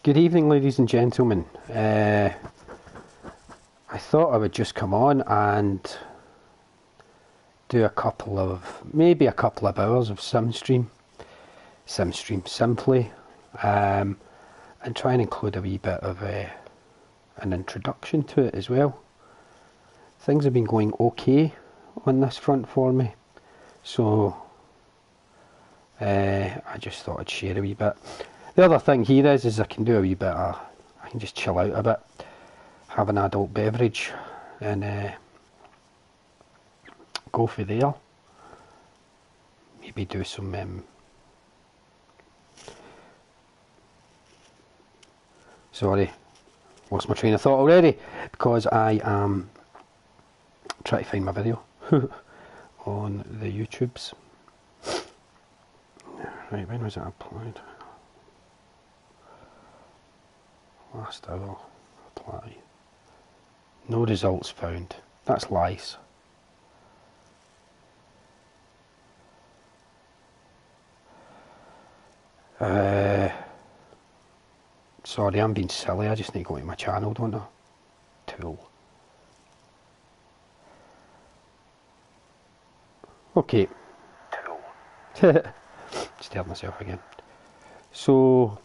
Good evening, ladies and gentlemen. I thought I would just come on and do maybe a couple of hours of Simply, and try and include a wee bit of an introduction to it as well. Things have been going okay on this front for me, so I just thought I'd share a wee bit. The other thing here is I can do a wee bit I can just chill out a bit, have an adult beverage and go for there. Maybe do some sorry, lost my train of thought already because I am trying to find my video on the YouTubes. Right, when was it uploaded? Last hour, apply. No results found. That's lies. Sorry, I'm being silly. I just need to go to my channel, don't I? Tool. Okay. Tool. Scared myself again. So,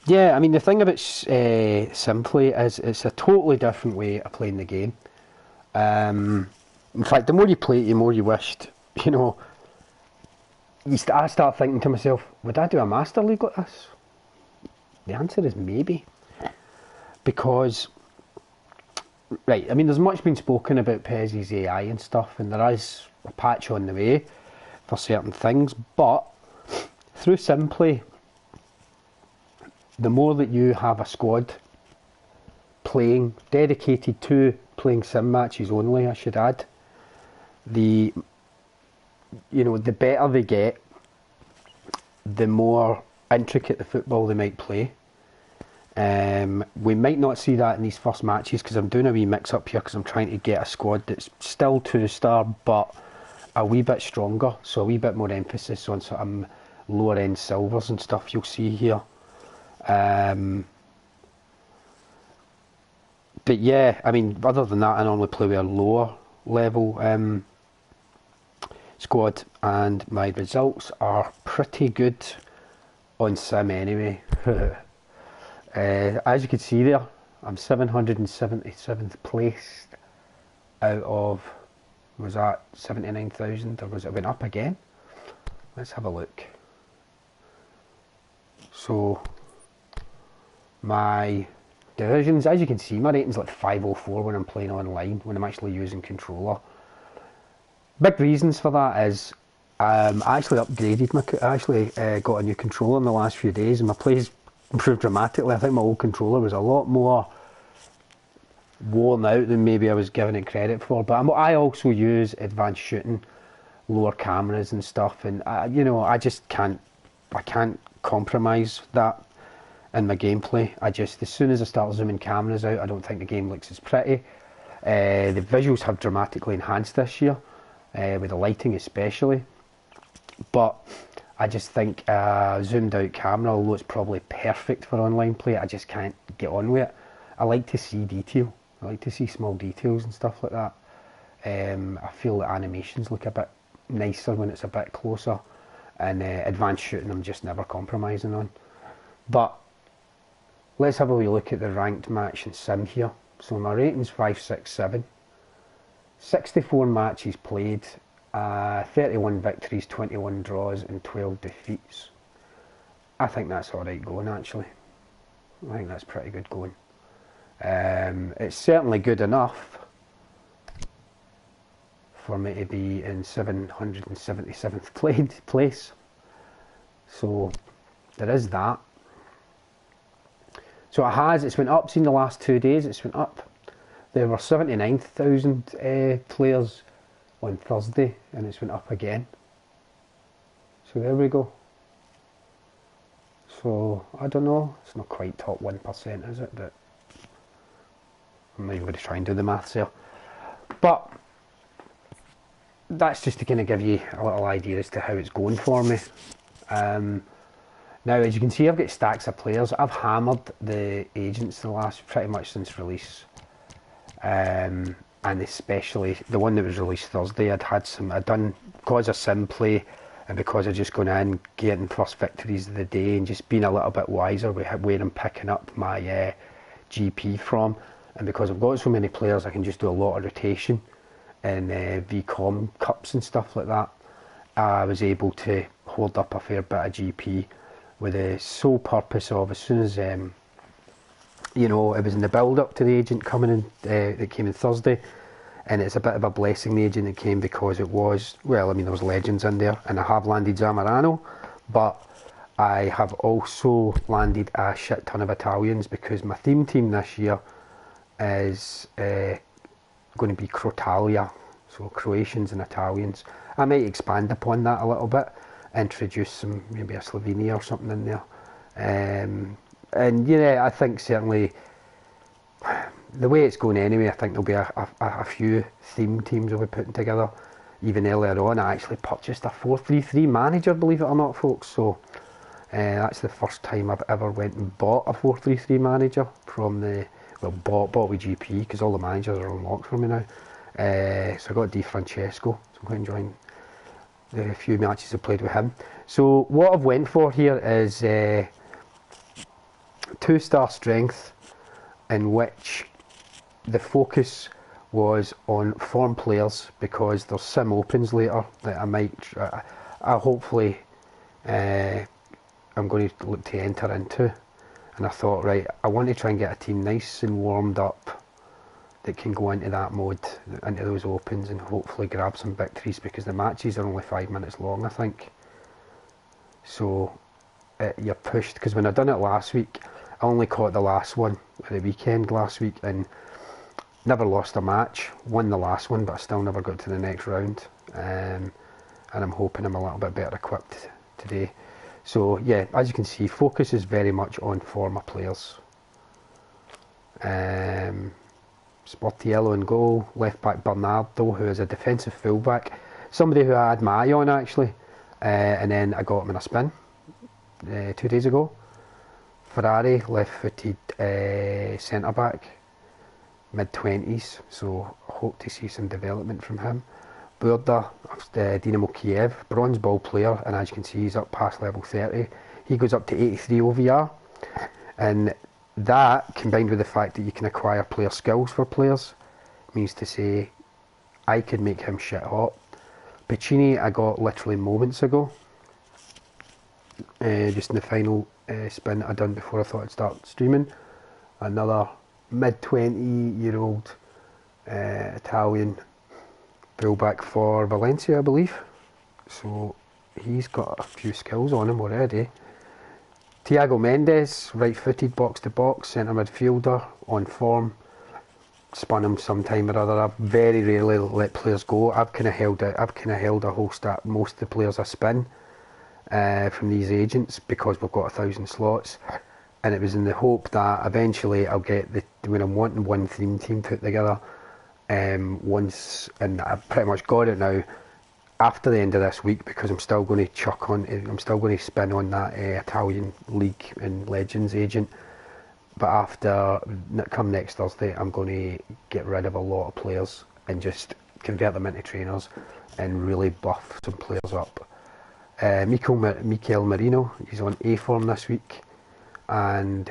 yeah, I mean, the thing about Simply is it's a totally different way of playing the game. In fact, the more you play it, the more you wished, you know, I start thinking to myself, would I do a Master League like this? The answer is maybe. Because, right, I mean, there's much been spoken about PES's AI and stuff, and there is a patch on the way for certain things, but through Simply, the more that you have a squad playing, dedicated to playing sim matches only, I should add, the better they get, the more intricate the football they might play. We might not see that in these first matches because I'm doing a wee mix up here because I'm trying to get a squad that's still 2-star but a wee bit stronger, so a wee bit more emphasis on sort of lower end silvers and stuff you'll see here. But yeah, I mean, other than that, I normally play with a lower level squad, and my results are pretty good on sim anyway. As you can see there, I'm 777th placed out of, was that 79,000, or was it went up again? Let's have a look. So my divisions, as you can see, my rating's like 504 when I'm playing online, when I'm actually using controller. Big reasons for that is I actually upgraded I actually got a new controller in the last few days, and my play's improved dramatically. I think my old controller was a lot more worn out than maybe I was giving it credit for, but I also use advanced shooting, lower cameras and stuff, and I can't compromise that in my gameplay. As soon as I start zooming cameras out, I don't think the game looks as pretty. The visuals have dramatically enhanced this year, with the lighting especially, but I just think a zoomed out camera, although it's probably perfect for online play, I just can't get on with it. I like to see detail. I like to see small details and stuff like that. I feel that animations look a bit nicer when it's a bit closer, and advanced shooting I'm just never compromising on. But let's have a wee look at the ranked match in sim here. So my rating's 567, 64 matches played, 31 victories, 21 draws and 12 defeats. I think that's alright going, actually. I think that's pretty good going. It's certainly good enough for me to be in 777th place. So there is that. So it's went up in the last 2 days, it's went up. There were 79,000 players on Thursday, and it's went up again. So there we go. So I don't know, it's not quite top 1%, is it? But I'm not even going to try and do the maths here. But that's just to kind of give you a little idea as to how it's going for me. Now, as you can see, I've got stacks of players. I've hammered the agents the last pretty much since release, and especially the one that was released Thursday. I'd done because of sim play and because of just going in, getting first victories of the day, and just being a little bit wiser with where I'm picking up my GP from. And because I've got so many players, I can just do a lot of rotation in VCOM cups and stuff like that. I was able to hold up a fair bit of GP with the sole purpose of, as soon as you know, it was in the build up to the agent coming in that came in Thursday, and it's a bit of a blessing the agent that came, because it was, well, I mean, there was legends in there, and I have landed Zamorano, but I have also landed a shit ton of Italians, because my theme team this year is going to be Crotalia, so Croatians and Italians. I might expand upon that a little bit, introduce some, maybe a Slovenia or something in there. And yeah, I think certainly the way it's going anyway, I think there'll be a few theme teams we'll be putting together. Even earlier on, I actually purchased a 4-3-3 manager, believe it or not, folks. So that's the first time I've ever went and bought a 4-3-3 manager from the, well, bought with GP, because all the managers are unlocked for me now. So I got Di Francesco, so I'm quite enjoying the few matches I've played with him. So what I've went for here is 2-star strength, in which the focus was on form players, because there's sim opens later that I might, I hopefully I'm going to look to enter into, and I thought, right, I want to try and get a team nice and warmed up that can go into that mode, into those opens, and hopefully grab some victories, because the matches are only 5 minutes long, I think. So you're pushed, because when I done it last week, I only caught the last one at the weekend last week, and never lost a match. Won the last one, but I still never got to the next round. And I'm hoping I'm a little bit better equipped today. So yeah, as you can see, focus is very much on former players. Sportiello in goal, left back Bernardo, who is a defensive fullback, somebody who I had my eye on actually, and then I got him in a spin 2 days ago. Ferrari, left-footed centre back, mid-20s, so hope to see some development from him. Burda of Dynamo Kiev, bronze ball player, and as you can see, he's up past level 30. He goes up to 83 OVR, and that, combined with the fact that you can acquire player skills for players, means to say I could make him shit hot. Piccini I got literally moments ago, just in the final spin I done before I thought I'd start streaming. Another mid-20-year-old Italian fullback for Valencia, I believe. So he's got a few skills on him already. Thiago Mendes, right-footed, box-to-box, centre midfielder, on form. Spun him sometime or other. I very rarely let players go. I've kind of held a whole stack, most of the players I spin from these agents, because we've got 1,000 slots, and it was in the hope that eventually I'll get when I'm wanting one theme team put together once, and I've pretty much got it now after the end of this week, because I'm still going to spin on that Italian League and Legends agent. But after, come next Thursday, I'm going to get rid of a lot of players and just convert them into trainers and really buff some players up. Mikel Merino, he's on A form this week, and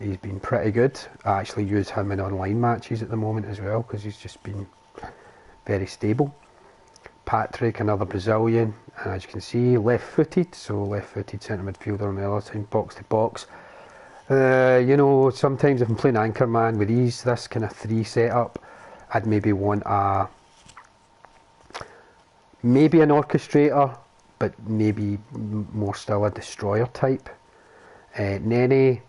he's been pretty good. I actually use him in online matches at the moment as well, because he's just been very stable. Patrick, another Brazilian, and as you can see, left-footed, so left-footed centre midfielder on the other side, box to box. You know, sometimes if I'm playing Anchorman with this kind of 3 setup, I'd maybe want maybe an orchestrator, but maybe more still a destroyer type. Nene,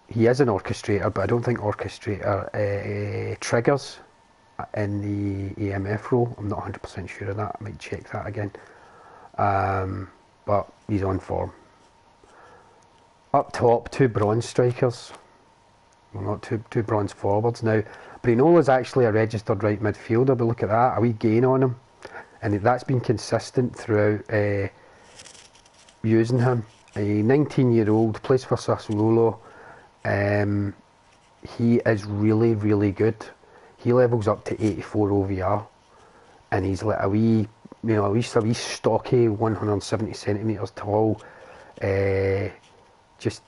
he is an orchestrator, but I don't think orchestrator triggers in the AMF role. I'm not 100% sure of that. I might check that again. But he's on form. Up top, 2 bronze strikers. Well, not two bronze forwards. Now, Brinola's actually a registered right midfielder, but look at that, a wee gain on him. And that's been consistent throughout using him. a 19-year-old, plays for Sassuolo. He is really, really good. He levels up to 84 OVR, and he's like a wee, a wee stocky, 170 centimetres tall. Just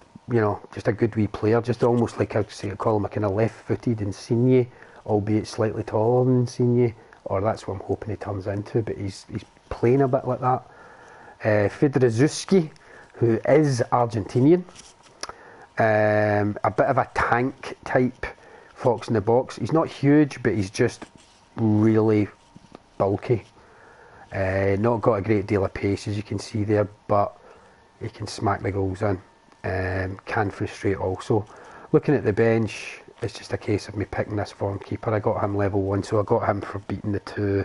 a good wee player. Just almost like I call him a kind of left-footed Insigne, albeit slightly taller than Insigne, or that's what I'm hoping he turns into. But he's playing a bit like that. Fedorczewski, who is Argentinian, a bit of a tank type fox in the box. He's not huge, but he's just really bulky. Not got a great deal of pace, as you can see there, but he can smack the goals in. Can frustrate also. Looking at the bench, it's just a case of me picking this form keeper. I got him level 1, so I got him for beating the two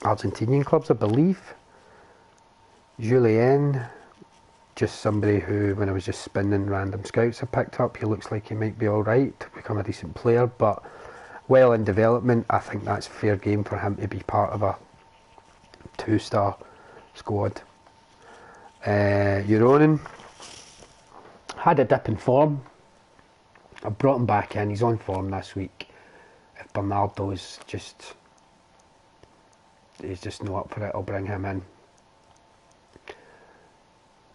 Argentinian clubs, I believe. Julien, just somebody who, when I was just spinning random scouts, I picked up. He looks like he might be alright to become a decent player, but well in development. I think that's fair game for him to be part of a 2-star squad. Euronin had a dip in form. I brought him back in. He's on form this week. If Bernardo's he's just not up for it, I'll bring him in.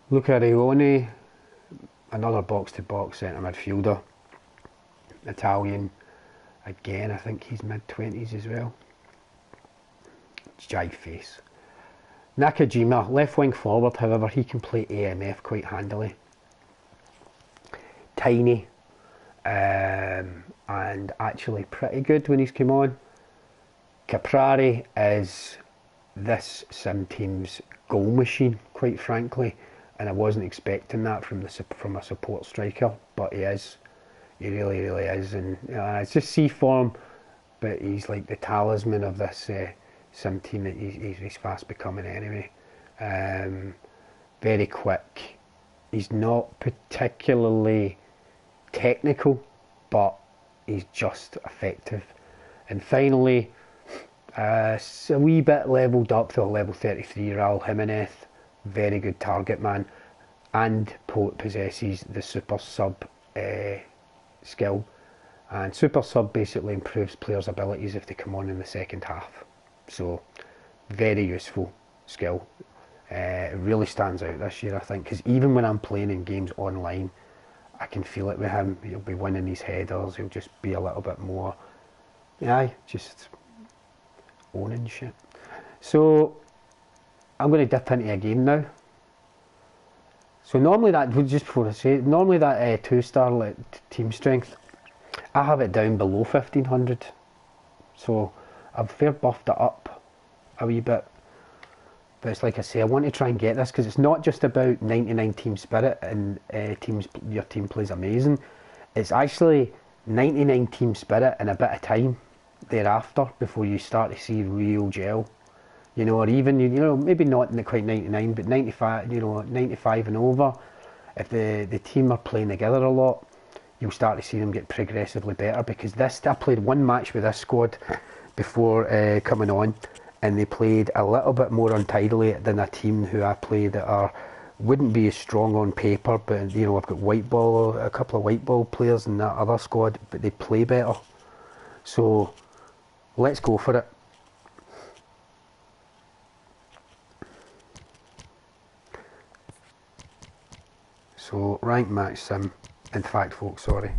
Luca Reone, another box-to-box centre midfielder. Italian, again, I think he's mid-20s as well. Jive face. Nakajima, left wing forward, however, he can play AMF quite handily. Tiny, and actually pretty good when he's come on. Caprari is this sim team's goal machine, quite frankly, and I wasn't expecting that from a support striker, but he is. He really, really is, and it's just C form, but he's like the talisman of this sim team that he's fast becoming anyway. Very quick. He's not particularly technical, but he's just effective. And finally, a wee bit levelled up to a level 33, Raul Jimenez. Very good target man, and possesses the super sub skill. And super sub basically improves players' abilities if they come on in the second half. So very useful skill. It really stands out this year, I think, because even when I'm playing in games online, I can feel it with him. He'll be winning these headers. He'll just be a little bit more, just owning shit. So I'm going to dip into a game now. So normally that, just before I say it, normally that 2-star team strength, I have it down below 1500. So I've fair buffed it up a wee bit. But it's like I say, I want to try and get this, because it's not just about 99 team spirit and your team plays amazing. It's actually 99 team spirit and a bit of time thereafter before you start to see real gel. Or even, maybe not quite 99, but 95, 95 and over. If the team are playing together a lot, you'll start to see them get progressively better, because I played one match with this squad before coming on, and they played a little bit more untidily than a team who I play that wouldn't be as strong on paper, but I've got a couple of white ball players in that other squad, but they play better. So let's go for it. So ranked match sim. In fact, folks, sorry,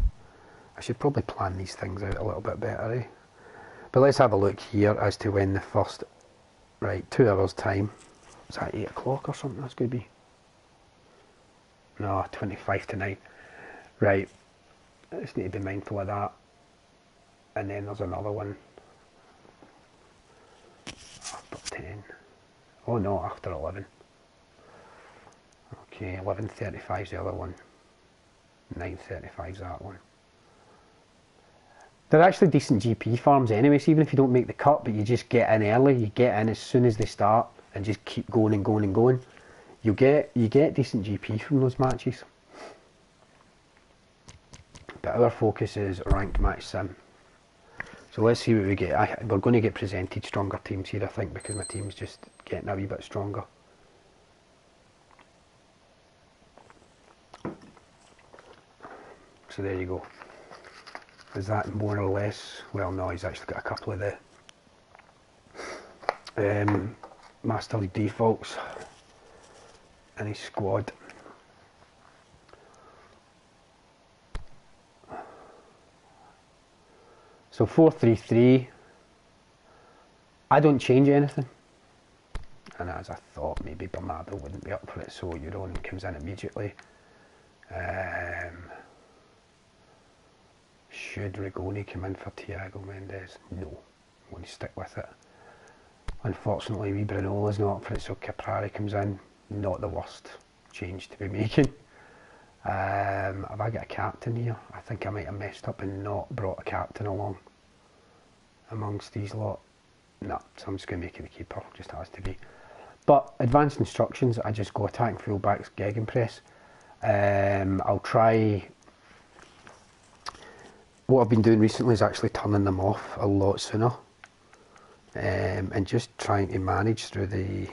I should probably plan these things out a little bit better, But let's have a look here as to when the first, 2 hours time. Is that 8 o'clock or something? That's going to be, no, 25 to 9. Right, I just need to be mindful of that. And then there's another one after 10. Oh no, after 11. Okay, 11:35 is the other one. 9:35 is that one. They're actually decent GP farms anyway, so even if you don't make the cut, but you just get in early, you get in as soon as they start and just keep going and going and going, you get decent GP from those matches. But our focus is ranked match sim. So let's see what we get. We're going to get presented stronger teams here, I think, because my team's just getting a wee bit stronger. So there you go. Is that more or less? Well, no, he's actually got a couple of the master defaults in his squad. So 4-3-3. I don't change anything. And as I thought, maybe Bernardo wouldn't be up for it, so Euron comes in immediately. Should Rigoni come in for Thiago Mendes? No, I'm going to stick with it. Unfortunately, wee Brunola's not up for it, so Caprari comes in. Not the worst change to be making. Have I got a captain here? I think I might have messed up and not brought a captain along amongst these lot. No, so I'm just going to make it the keeper, just has to be. But advanced instructions, I just go attacking fullbacks, gegenpress. I'll try. What I've been doing recently is actually turning them off a lot sooner, and just trying to manage through the,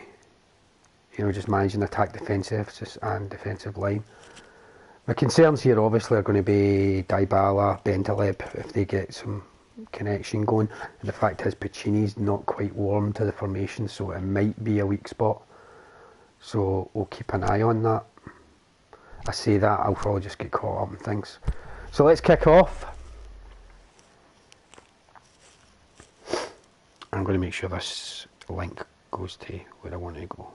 just managing attack, defensive, and defensive line. My concerns here obviously are going to be Dybala, Bentaleb if they get some connection going, and the fact is Piccini's not quite warm to the formation, so it might be a weak spot, so we'll keep an eye on that. I say that, I'll probably just get caught up in things. So let's kick off. I'm going to make sure this link goes to where I want to go.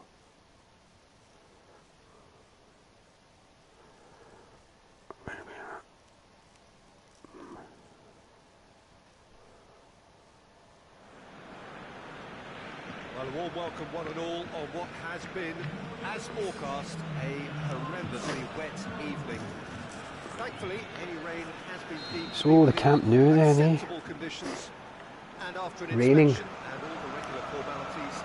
Well, a warm welcome one and all on what has been, as forecast, a horrendously wet evening. Thankfully, any rain has been deep. So the Camp Nou then, eh? Conditions. And after an Raining. inspection and all the regular formalities,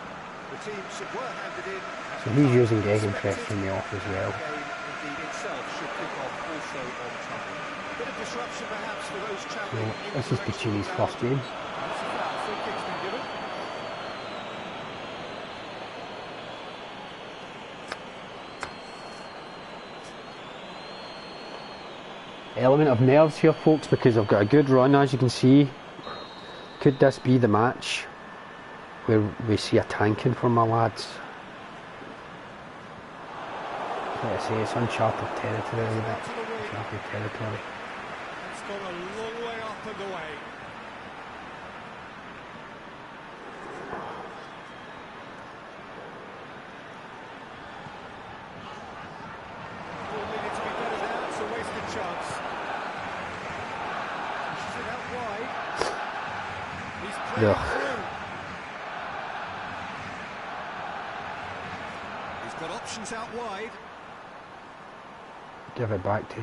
the teams were handed in. So he's using gegenpress from the off as well. The game indeed itself should kick off also on time. A bit of disruption perhaps for those travelling. So this is Piccini's first game. Free kick's been given. Element of nerves here, folks, because I've got a good run, as you can see. Could this be the match where we see a tanking from my lads? Like I say, it's uncharted territory a little bit. Uncharted territory. It's gone a long way up and away. Ball needed to be better there, it's a wasted chance. Pushes it out wide. He's playing through. He's got options out wide. Give it back to...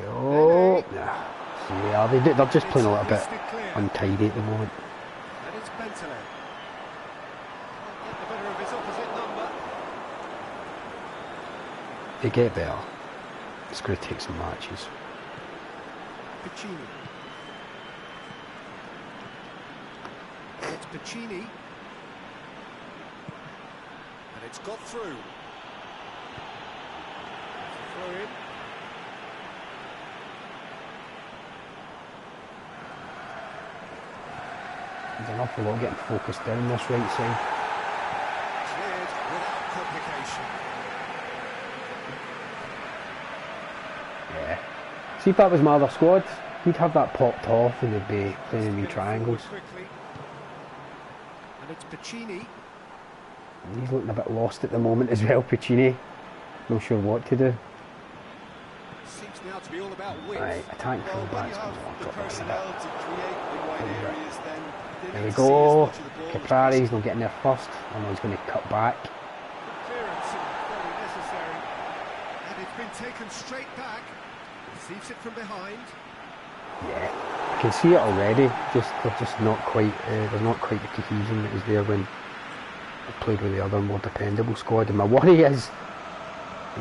Oh! Yeah, they're just playing a little bit untidy at the moment. And it's Bentaleb. Get the better of his opposite number. They get better. It's going to take some matches. Piccini. It's Piccini. And it's got through. Throw in. There's an awful lot getting focused down this right side. Cleared without complication. Yeah. See if that was my other squad, he'd have that popped off and they'd be playing in triangles. Quickly. And it's Piccini. And he's looking a bit lost at the moment as well, Piccini. Not sure what to do. Seems now to be all about width. Right, attack Well, when you fullbacks. have the personnel to create the wide areas, then There we go. Caprari's not getting there first. I know he's going to cut back. Clearance very necessary. And it's been taken straight back. Receives it from behind. Yeah, I can see it already. They're just not quite. There's not quite the cohesion that was there when I played with the other more dependable squad. And my worry is,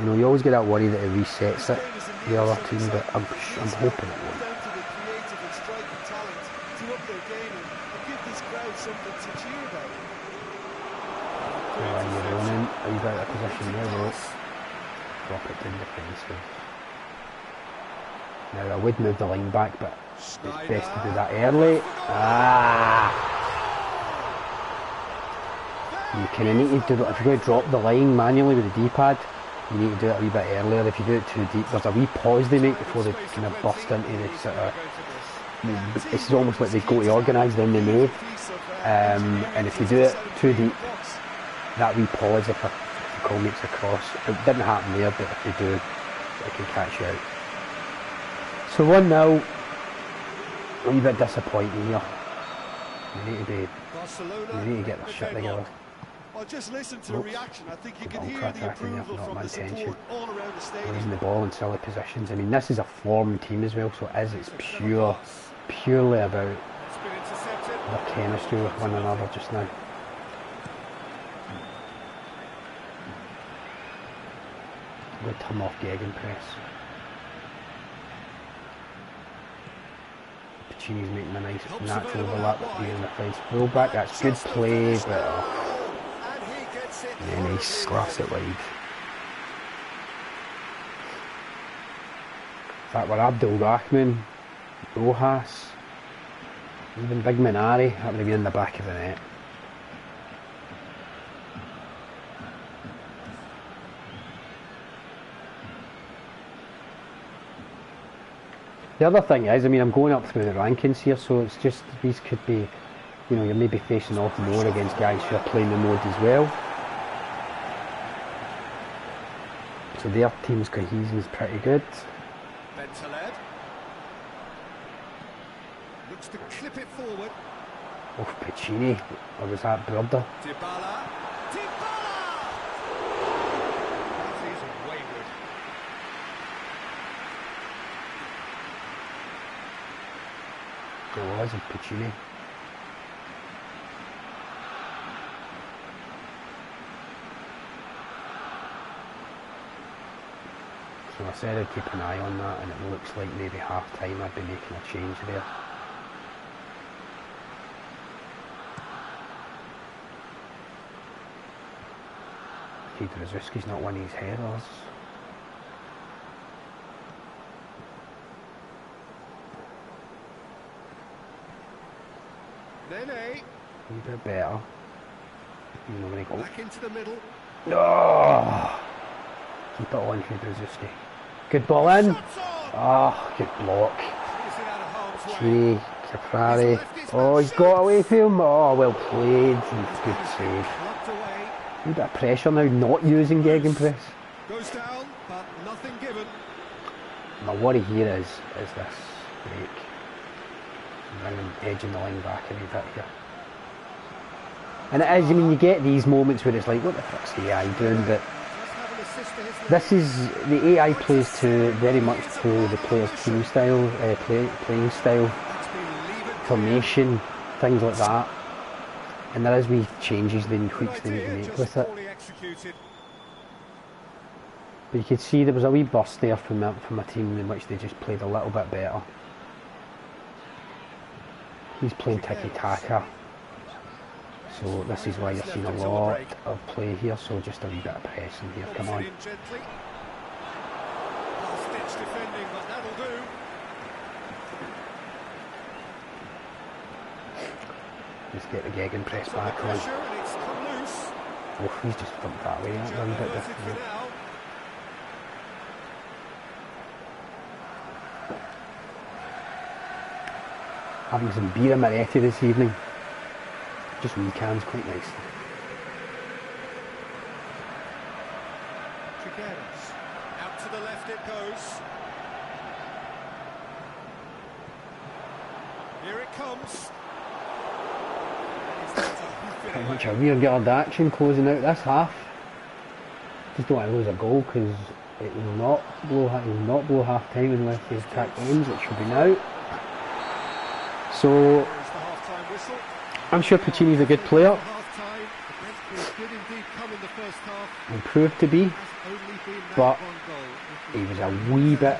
you always get that worry that it resets it, the other team, but I'm hoping it won't. Down to the creative and striking talent to up their game and give this crowd something to cheer about. Ryan, you're running. Are you out of position there, though? Drop it in defensive. Now I would move the line back, but it's best to do that early. You kind of need to do it. If you're going to drop the line manually with the D-pad, you need to do it a wee bit earlier. If you do it too deep, there's a wee pause they make before they kind of burst into the sort of... It's almost like they go to organise, then they move. And if you do it too deep, that wee pause, if the goal makes a cross, it didn't happen there, but if they do, it can catch you out. So 1-0, a wee bit disappointing here. You need to get the shit together. Well, just listen to the reaction. I think you can hear the approval from the support all around the stadium. Losing the ball in silly positions. I mean, this is a form team as well, so it's purely about the chemistry with one another just now. We'll turn off gegenpress. Pacini's making a nice natural overlap using the defence fullback. That's good play, but then he slaps it wide. If that were Abdul Rahman, Rojas, even Big Minari, that would have been in the back of the net. The other thing is, I mean, I'm going up through the rankings here, so it's just, these could be, you know, you're maybe facing off more against guys who are playing the mode as well. So their team's cohesion is pretty good. Looks to clip it forward. Oh, Pacini, or was that Brother? Dybala. He's wayward. It was Pacini. So I said I'd keep an eye on that, and it looks like maybe half time I'd be making a change there. Drzyzki's not one of his headers. Nene. A wee bit better. You know when he goes. Back into the middle. No! Keep it on for Drzyzki. Good ball in. Oh, good block. Pacini, Caprari. Oh, he's got away from him. Oh, well played. Good save. A wee bit of pressure now, not using gegenpress. Goes down, but nothing given. My worry here is this break. I'm edging the line back a wee bit here. And it is, I mean, you get these moments where it's like, what the fuck's the AI doing? But this is, the AI plays to very much to the player's team style, playing style, formation, things like that. And there is wee changes, then tweaks they need to make with it. But you could see there was a wee burst there from a team in which they just played a little bit better. He's playing tiki-taka. So this is why you're seeing a lot of play here, so just a wee bit of pressing here, come on. Just get the gegenpress back on. Oh, he's just thumped that away, that's a wee bit different. Having some beer amaretti this evening. Just wee cans, quite nice. Out to the left it goes. Here it comes. Pretty much a rearguard action closing out this half. Just don't want to lose a goal because it will not blow half time unless the attack ends, which should be now. So I'm sure Pacini's a good player. He proved to be, but he was a wee bit.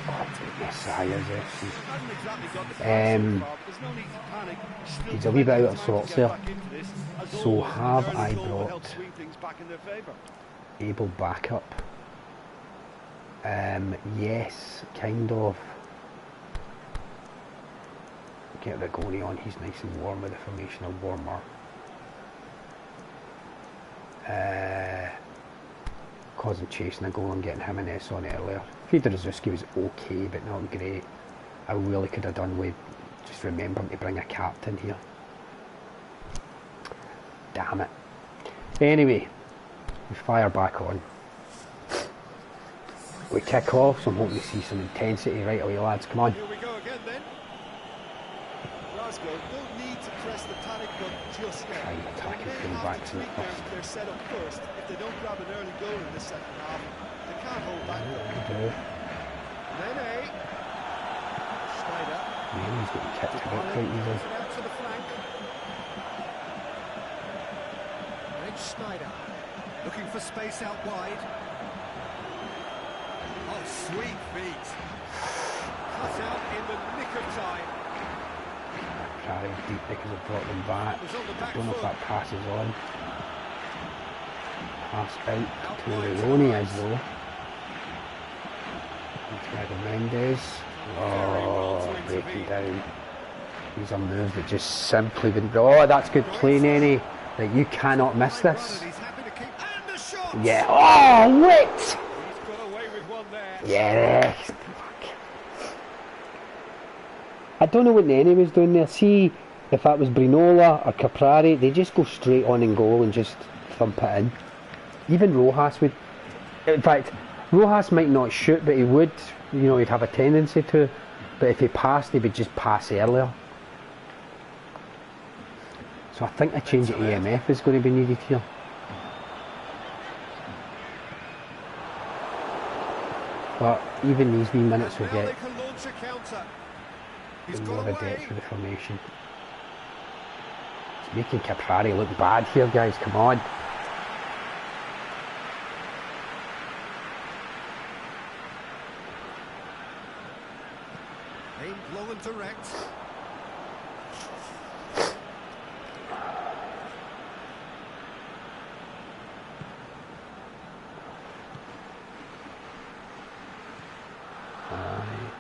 He's a wee bit out of sorts there. So have I brought Abel back up? Yes, kind of. get the goalie on, he's nice and warm with the formation, or warmer. Causing chasing a goal and getting him and S on earlier. Fedorowski was okay, but not great. I really could have done with just remembering to bring a captain here. Damn it. Anyway, we fire back on. We kick off, so I'm hoping to see some intensity right away, lads. Come on. Here we go again then. Glasgow don't need to press the panic button just yet. Try attacking thing back to the first. They're set up first. If they don't grab an early goal in the second half, they can't hold back. Nene. Schneider. He's getting kicked about quite easily. Out to the flank. Rich Schneider. Looking for space out wide. Oh, sweet feet. Cut out in the nick of time. Carry deep because I've brought them back. I don't know if that passes on. Pass out to Leone as though. Into Mendes. Oh, breaking down. These are moves that just simply wouldn't. Oh, that's good play, Nenny. Like, you cannot miss this. Yeah. Oh, wait! Yes. I don't know what Nenny was doing there. See, if that was Brinola or Caprari, they just go straight on in goal and just thump it in. Even Rojas would. In fact, Rojas might not shoot, but he would. You know, he'd have a tendency to. But if he passed, he would just pass earlier. So I think a change of EMF is going to be needed here. But even these wee minutes will get more of a depth of the formation. It's making Caprari look bad here, guys. Come on. Aimed low and direct.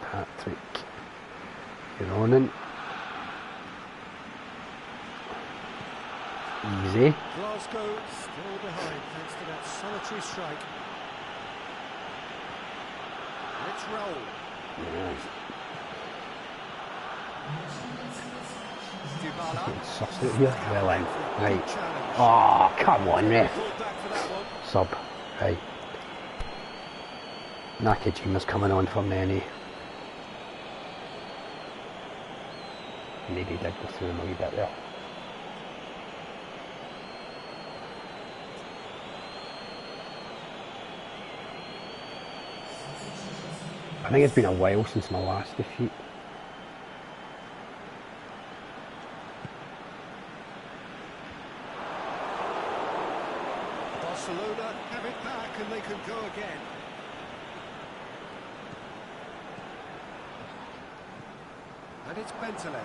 Patrick. You're on in. Easy. Glasgow still behind thanks to that solitary strike. Let's roll. Yes. Dybala. Sussed it here. Well in. Right. Oh, come on, ref. Sub. Right. Nakajima's coming on for Nenny. Maybe he did go through him a wee bit there. I think it's been a while since my last defeat. Barcelona have it back and they can go again. And it's Bentaleb.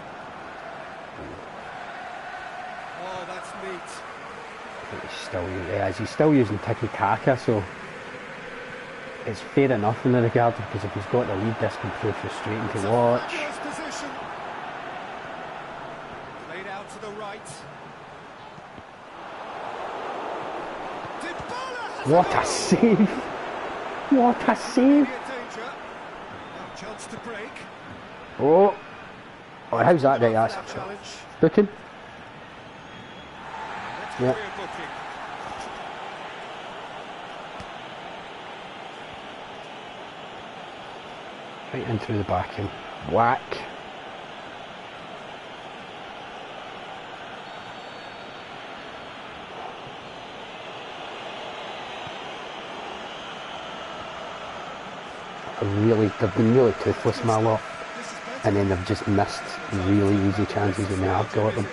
Oh, that's neat. He's still using tiki-taka, so it's fair enough in the regard, because if he's got the lead, this can prove frustrating to watch. Played out to the right. What a save! What a save! No chance to break. Oh, how's that right? That's booking. Yep. Right in through the back end. Whack. They've been really toothless, my lot. And then they've just missed really easy chances when they have got them.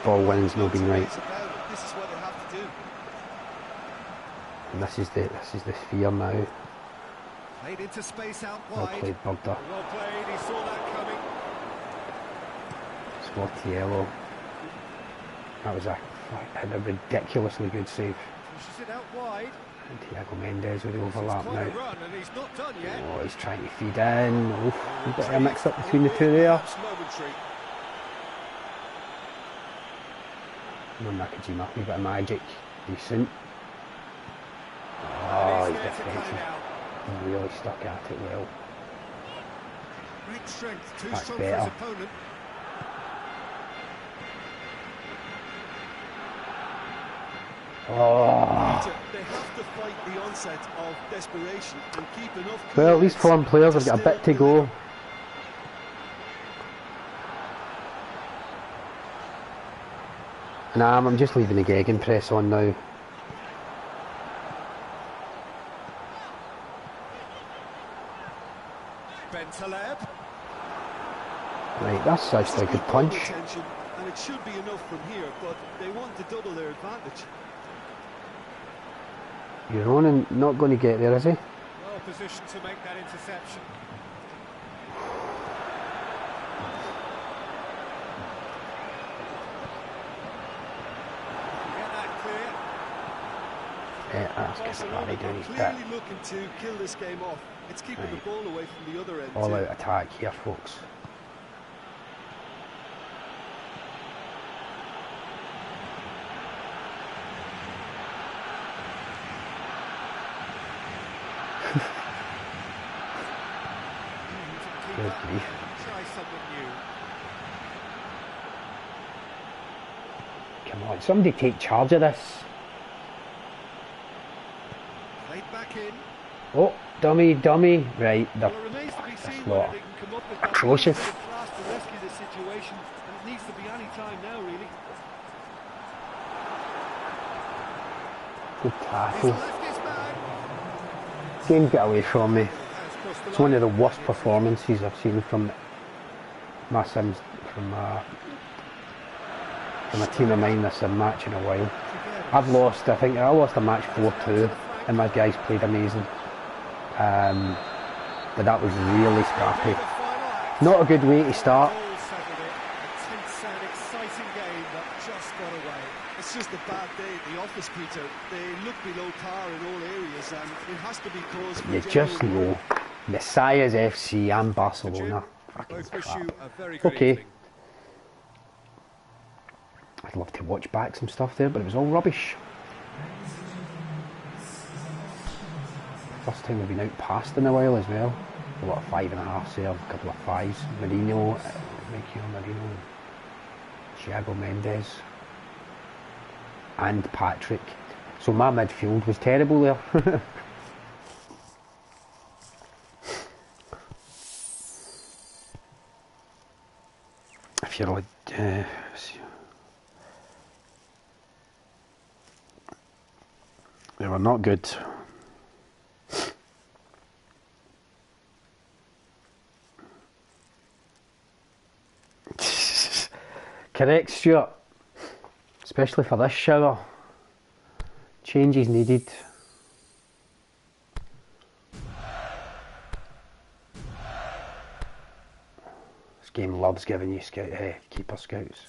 Ball winning's not been right. And this is the fear now. Played into space out Well wide. played, Bugda. Well played, he saw that coming. Sportiello. That was a ridiculously good save. Pushes it out wide. And Thiago Mendes with the It's overlap quite a now. run, and he's not done yet. Oh, he's trying to feed in. Oof, a bit of a mix up between the two there. Perhaps momentary. No Nakajima, a bit of magic. Decent. And Oh, he's he's there to cut defensive. it out. Really stuck at it well. Great strength, too That's strong for his better. opponent. Oh. They have to fight the onset of desperation and keep enough. Well, these foreign players have got a bit to go. Nah, I'm just leaving the gegenpress on now. Ben Taleb. Right, that's actually a good punch. And it should be enough from here, but they want to double their advantage. You're not going to get there, is he? Well positioned to make that interception. Get that clear. Yeah, that's Barcelona Castellani doing his bit. clearly looking to kill this game off. It's keeping the ball away from the other end. All too. out attack here, folks. Good grief. Try something new. Come on, somebody take charge of this. Played back in. Oh, dummy. Right, Well, it remains to be that's seen not whether they can come up with that atrocious. class to rescue the situation, and it needs to be any time now, really. Good He's tackle. left his man. Game get away from me. Has crossed the It's one of the line. worst performances I've seen from my Sims, from a team of mine this match in a while. I've lost, I think I lost a match 4-2 and my guys played amazing. But that was really scrappy. The final act. Not a good way to start. Goal settled it. A tense and exciting game that just got away. It's just a bad day at the office, Peter. They look below par in all areas, and it has to be cause for You genuine just know worry. Messiah's FC and Barcelona. Fucking Both wish crap. you a very good Okay. evening. I'd love to watch back some stuff there, but it was all rubbish. First time we've been out past in a while as well. A lot of 5.5 there, a couple of 5s. Marino, Thiago Mendes, and Patrick. So my midfield was terrible there. If you're they were not good. Correct, Stuart. Especially for this shower. Changes needed. This game loves giving you keeper scouts.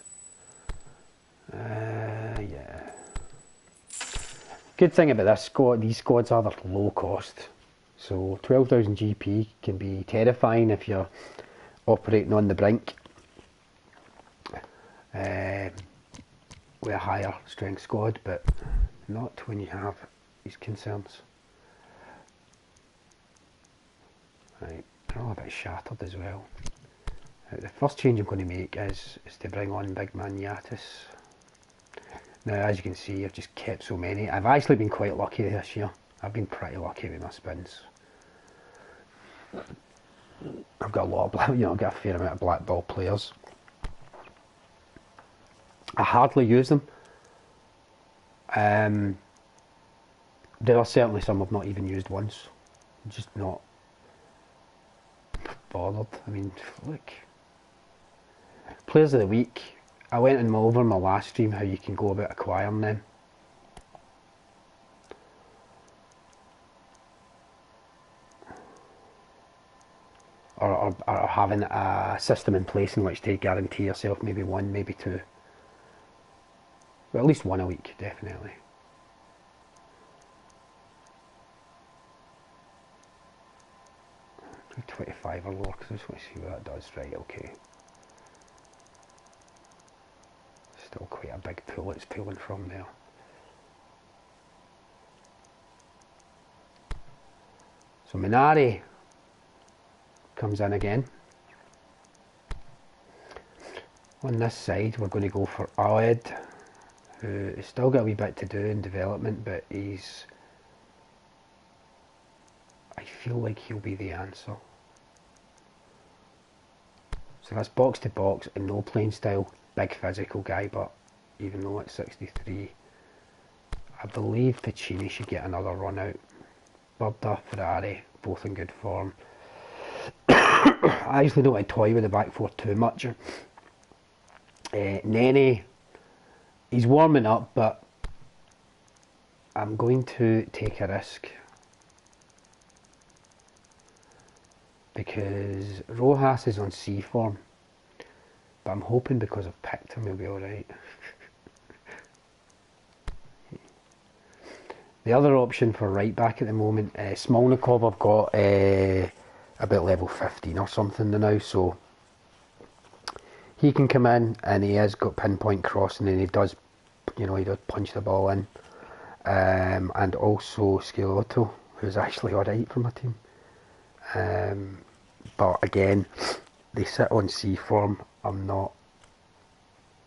Yeah. Good thing about this squad, these squads are they're low cost. So 12,000 GP can be terrifying if you're operating on the brink. With a higher strength squad, but not when you have these concerns. Right, they're all a bit shattered as well. The first change I'm going to make is to bring on big man Yatis. Now, as you can see, I've just kept so many. I've actually been quite lucky this year. I've been pretty lucky with my spins. I've got a lot of I've got a fair amount of black ball players. I hardly use them. There are certainly some I've not even used once. I'm just not bothered. I mean, look. Players of the week. I went over in my last stream how you can go about acquiring them. Or having a system in place in which to guarantee yourself maybe one, maybe two. Well, at least one a week, definitely. 25 or lower, because I just want to see what that does. Right, okay. Still quite a big pool it's pulling from there. So Minari comes in again. On this side we're going to go for Oed, who has still got a wee bit to do in development, but I feel like he'll be the answer. So that's box to box and no playing style. Big physical guy, but even though it's 63, I believe Piccini should get another run out. Birda, Ferrari, both in good form. I actually don't want to toy with the back four too much. Nene, he's warming up, but I'm going to take a risk because Rojas is on C form, but I'm hoping because I've picked him he'll be alright. The other option for right back at the moment, Smolnikov, I've got about level 15 or something now, so he can come in and he has got pinpoint crossing and he does, he does punch the ball in. And also Scalotto, who's actually alright for my team. But again, they sit on C form. I'm a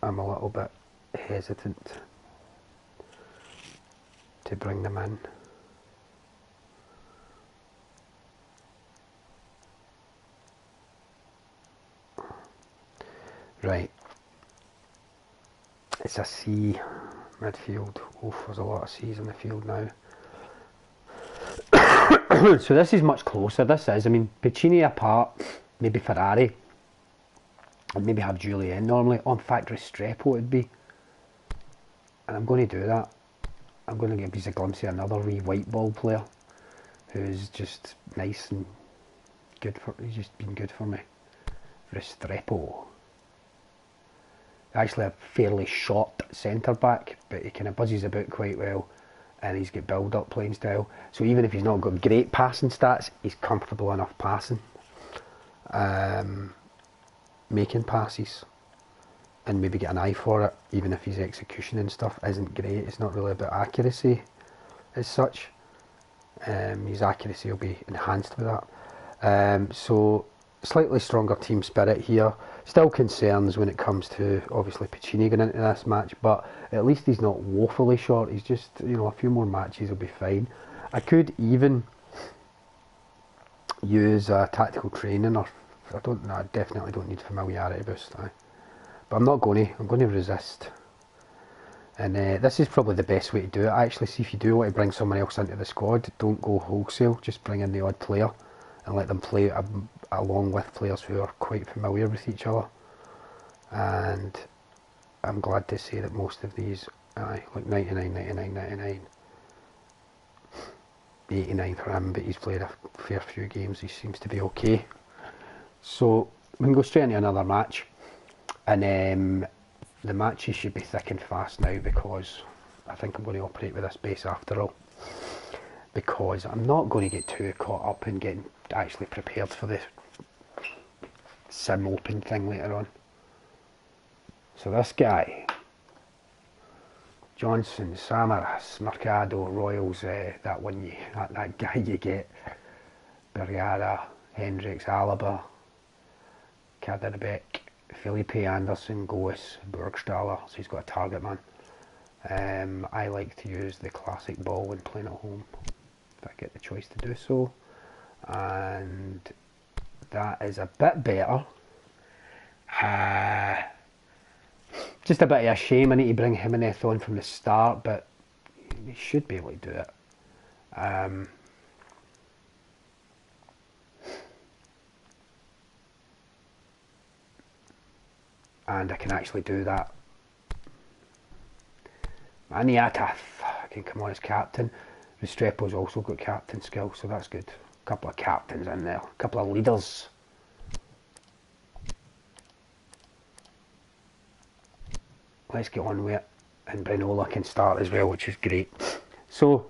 little bit hesitant to bring them in. Right, it's a C midfield. Oof, there's a lot of C's in the field now. So this is much closer. This is, I mean, Piccini apart, maybe Ferrari, and maybe have Julien normally. On fact, Restrepo would be, and I'm going to do that. I'm going to give you a glimpse of another wee white ball player who's just nice and good for. He's just been good for me. Restrepo. Actually a fairly short centre back, but he kind of buzzes about quite well, and he's got build up playing style. So even if he's not got great passing stats, he's comfortable enough passing, making passes, and maybe get an eye for it. Even if his execution and stuff isn't great, it's not really about accuracy as such. His accuracy will be enhanced with that. So slightly stronger team spirit here. Still concerns when it comes to obviously Piccini going into this match, but at least he's not woefully short. He's just, a few more matches will be fine. I could even use tactical training, or I definitely don't need familiarity boost. But I'm not going to. I'm going to resist. And this is probably the best way to do it. Actually, see if you do want to bring someone else into the squad, don't go wholesale. Just bring in the odd player and let them play along with players who are quite familiar with each other. And I'm glad to say that most of these, like 99, 99, 99, 89 for him, but he's played a fair few games. He seems to be okay. So we can go straight into another match, and the matches should be thick and fast now, because I think I'm going to operate with this base after all, because I'm not going to get too caught up in getting actually prepared for the sim open thing later on. So this guy, Johnson, Samaras, Mercado, Royals, that guy you get, Bergara, Hendricks, Alaba, Kaderbeck, Felipe Anderson, Goes, Burgstaller, so he's got a target man. I like to use the classic ball when playing at home, if I get the choice to do so, and that is a bit better. Just a bit of a shame I need to bring Jimenez on from the start, but he should be able to do it. And I can actually do that. Maniata can come on as captain. Restrepo's also got captain skills, so that's good. A couple of captains in there, a couple of leaders. Let's get on with it, and Brinola can start as well, which is great. So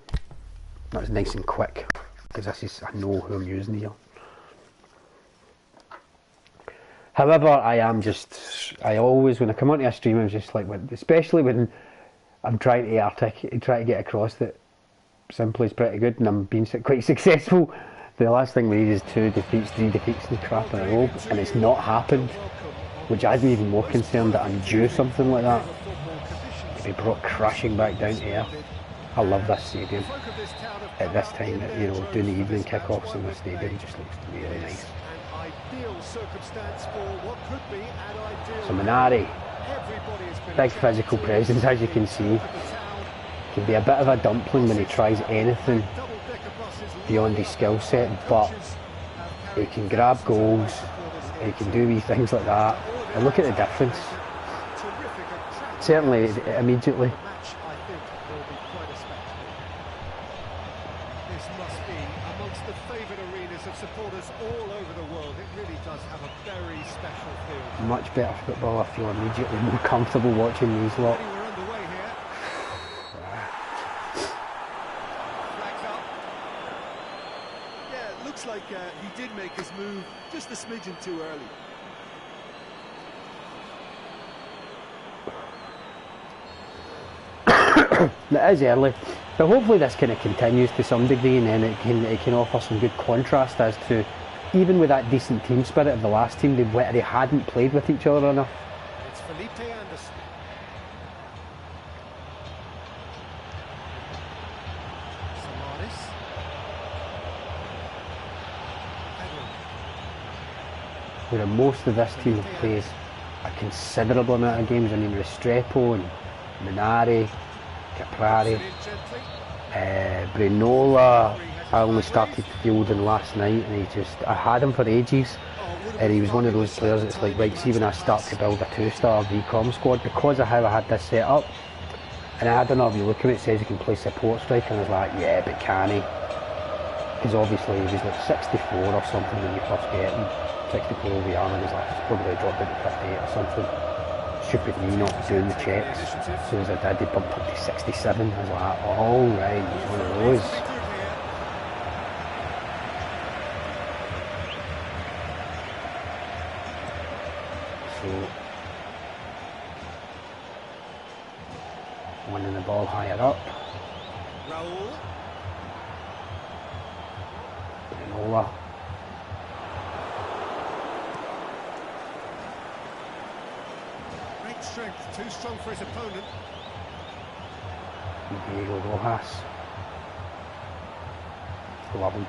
that's nice and quick, because this is, I know who I'm using here. However, I always, when I come onto a stream, I'm just like, especially when I'm trying to get across that Simply's pretty good and I'm being quite successful. The last thing we need is 2 defeats, 3 defeats and crap in a row, and it's not happened, which has me even more concerned that I'm due something like that to be brought crashing back down to earth. I love this stadium. At this time, you know, doing the evening kickoffs in the stadium just looks really nice. So Minari, big physical presence, as you can see. Can be a bit of a dumpling when he tries anything beyond his skill set, but he can grab goals, he can do wee things like that, and look at the difference. Certainly, immediately. This must be amongst the favoured arenas of supporters all over the world. It really does have a very special feel. Much better football. I feel immediately more comfortable watching these lot. We're underway here. Flags up. Yeah, it looks like he did make his move just a smidgen too early. It is early, but hopefully this kind of continues to some degree, and then it can offer some good contrast as to, even with that decent team spirit of the last team, they hadn't played with each other enough. It's Felipe Anderson. Samaris. Where most of this team have played a considerable amount of games. I mean, Restrepo and Minari, Caprari, Brenola, I only started fielding last night, and I had him for ages, and he was one of those players that's like, right, see when I start to build a 2-star VCOM squad, because of how I had this set up, and I don't know if you look at it, it says he can play support striker, and I was like, yeah, but can he? Because obviously he was like 64 or something when you first get him, 64 over and he's like, he's probably dropped out to 58 or something. Stupid me not doing the checks. As soon as I did, he bumped up to 67. I was like, oh right, he's one of those. So, winning the ball higher up. Raul. Brenola. Strength, too strong for his opponent. Diego Rojas. Love him.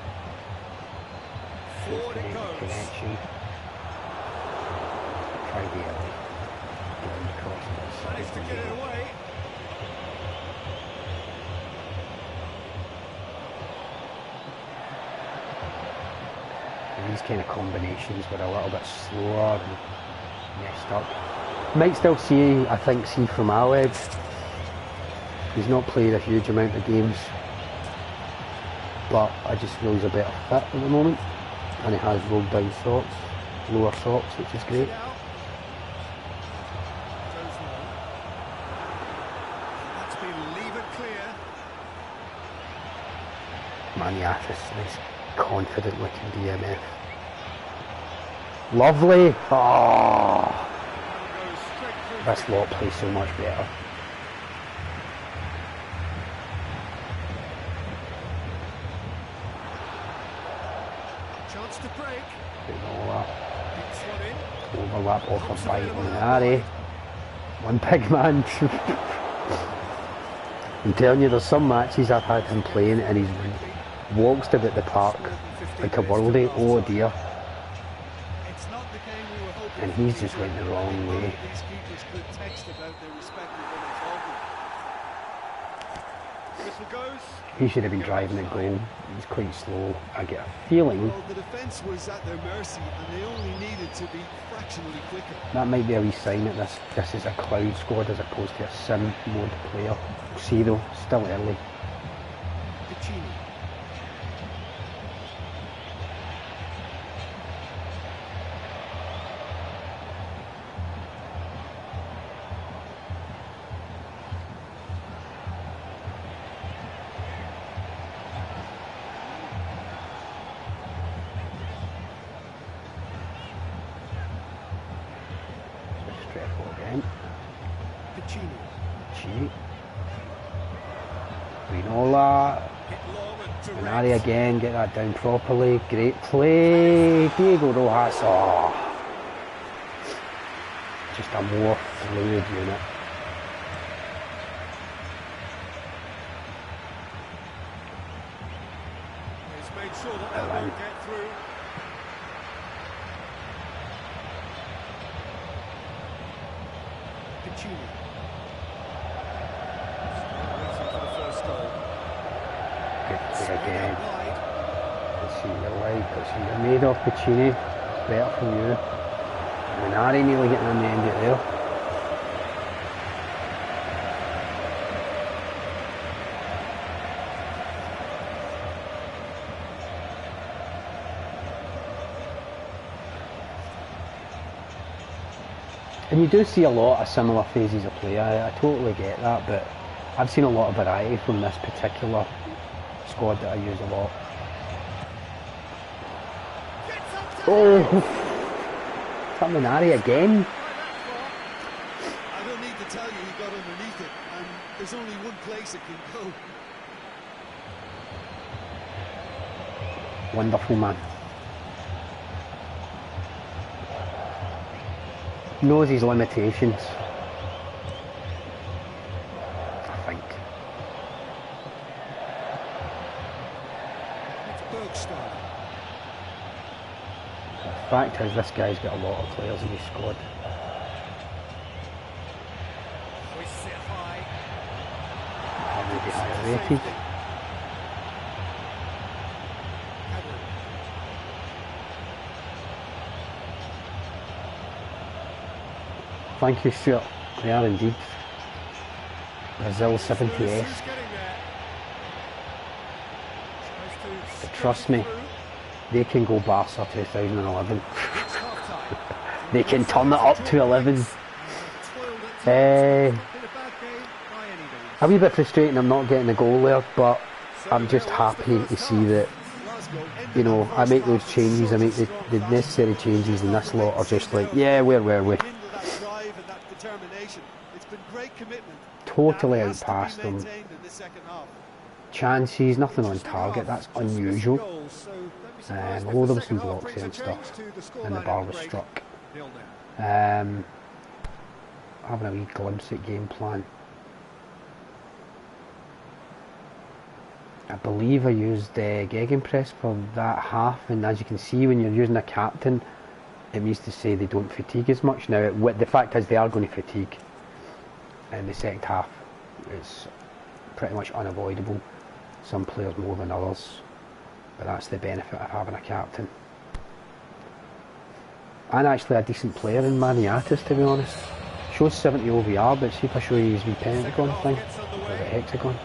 Forward it goes. Connection. Try the early. Managed to get it away. And these kind of combinations were a little bit slower and messed up. Might still see from our edge. He's not played a huge amount of games, but I just feel he's a better fit at the moment, and he has rolled down socks, lower socks, which is great. That's been levered clear. Maniatis, nice, confident looking DMF. Lovely. Oh. This lot plays so much better. Chance to break. Overlap offered by Minari. One big man. I'm telling you, there's some matches I've had him playing and he's waltzed about the park like a worldie. Oh dear. And he's just went the wrong way. He should have been driving the goal. He's quite slow. I get a feeling. Well, the defence was at their mercy and they only needed to be fractionally quicker. That might be a wee sign that this is a cloud squad as opposed to a sim mode player. We'll see though, still early. Piccini. Cheat. Rinola. Minari again, get that down properly. Great play. Diego Rojas. Oh. Just a more fluid unit. He's made sure that won't get through. Piccini. Waiting for the first goal. Good play again. Let's see your leg, let's see your made of Piccini. Better from you. Minari nearly getting on the end of it there. And you do see a lot of similar phases of play, I totally get that, but I've seen a lot of variety from this particular squad that I use a lot. Oh! Minari again. I don't need to tell you he got underneath it, and there's only one place it can go. Wonderful man. Knows his limitations, I think. It's Bergstein. The fact is, this guy's got a lot of players in his squad. We sit high. Maybe higher rated. Thank you, Stuart. They are indeed. Brazil 70S. But trust me, they can go Barca 2011. They can turn it up to 11. A wee bit frustrating I'm not getting a goal there, but I'm just happy to see that, you know, I make those changes, I make the necessary changes, and this lot are just like, yeah, where were we? Totally outpassed them. Chances, nothing on target, that's unusual. Although there was some blocks here and stuff, and the bar was struck. Having a wee glimpse at game plan. I believe I used Gegenpress for that half, and as you can see, when you're using a captain, it means to say they don't fatigue as much. Now, the fact is they are going to fatigue in the second half. It's pretty much unavoidable. Some players more than others, but that's the benefit of having a captain. And actually a decent player in Maniatis, to be honest. Shows 70 OVR, but see if I show you his wee pentagon thing, or the hexagon.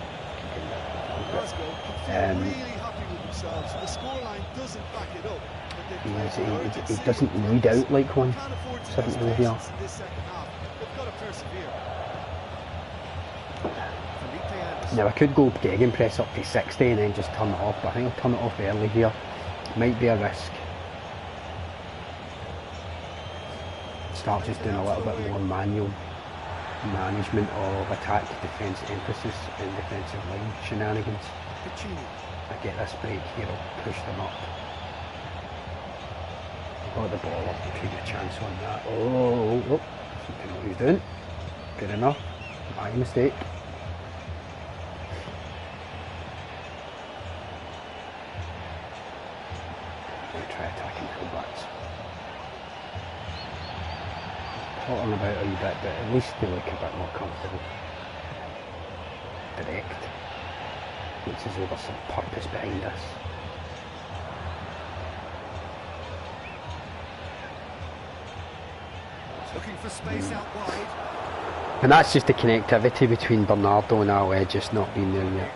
He doesn't read out like one, 70 OVR. Now I could go Gegenpress up to 60 and then just turn it off, but I think I'll turn it off early here. Might be a risk. Start just doing a little bit more manual management of attack, defence emphasis and defensive line shenanigans. I get this break here, I'll push them up. Got the ball up, take a chance on that. Oh, don't know what he's doing. Good enough. My mistake. Try attacking fullbacks. Talking about a wee bit, but at least they look a bit more comfortable. Direct. Looks as though there's some purpose behind this. Looking for space out wide. And that's just the connectivity between Bernardo and our just not being there yet.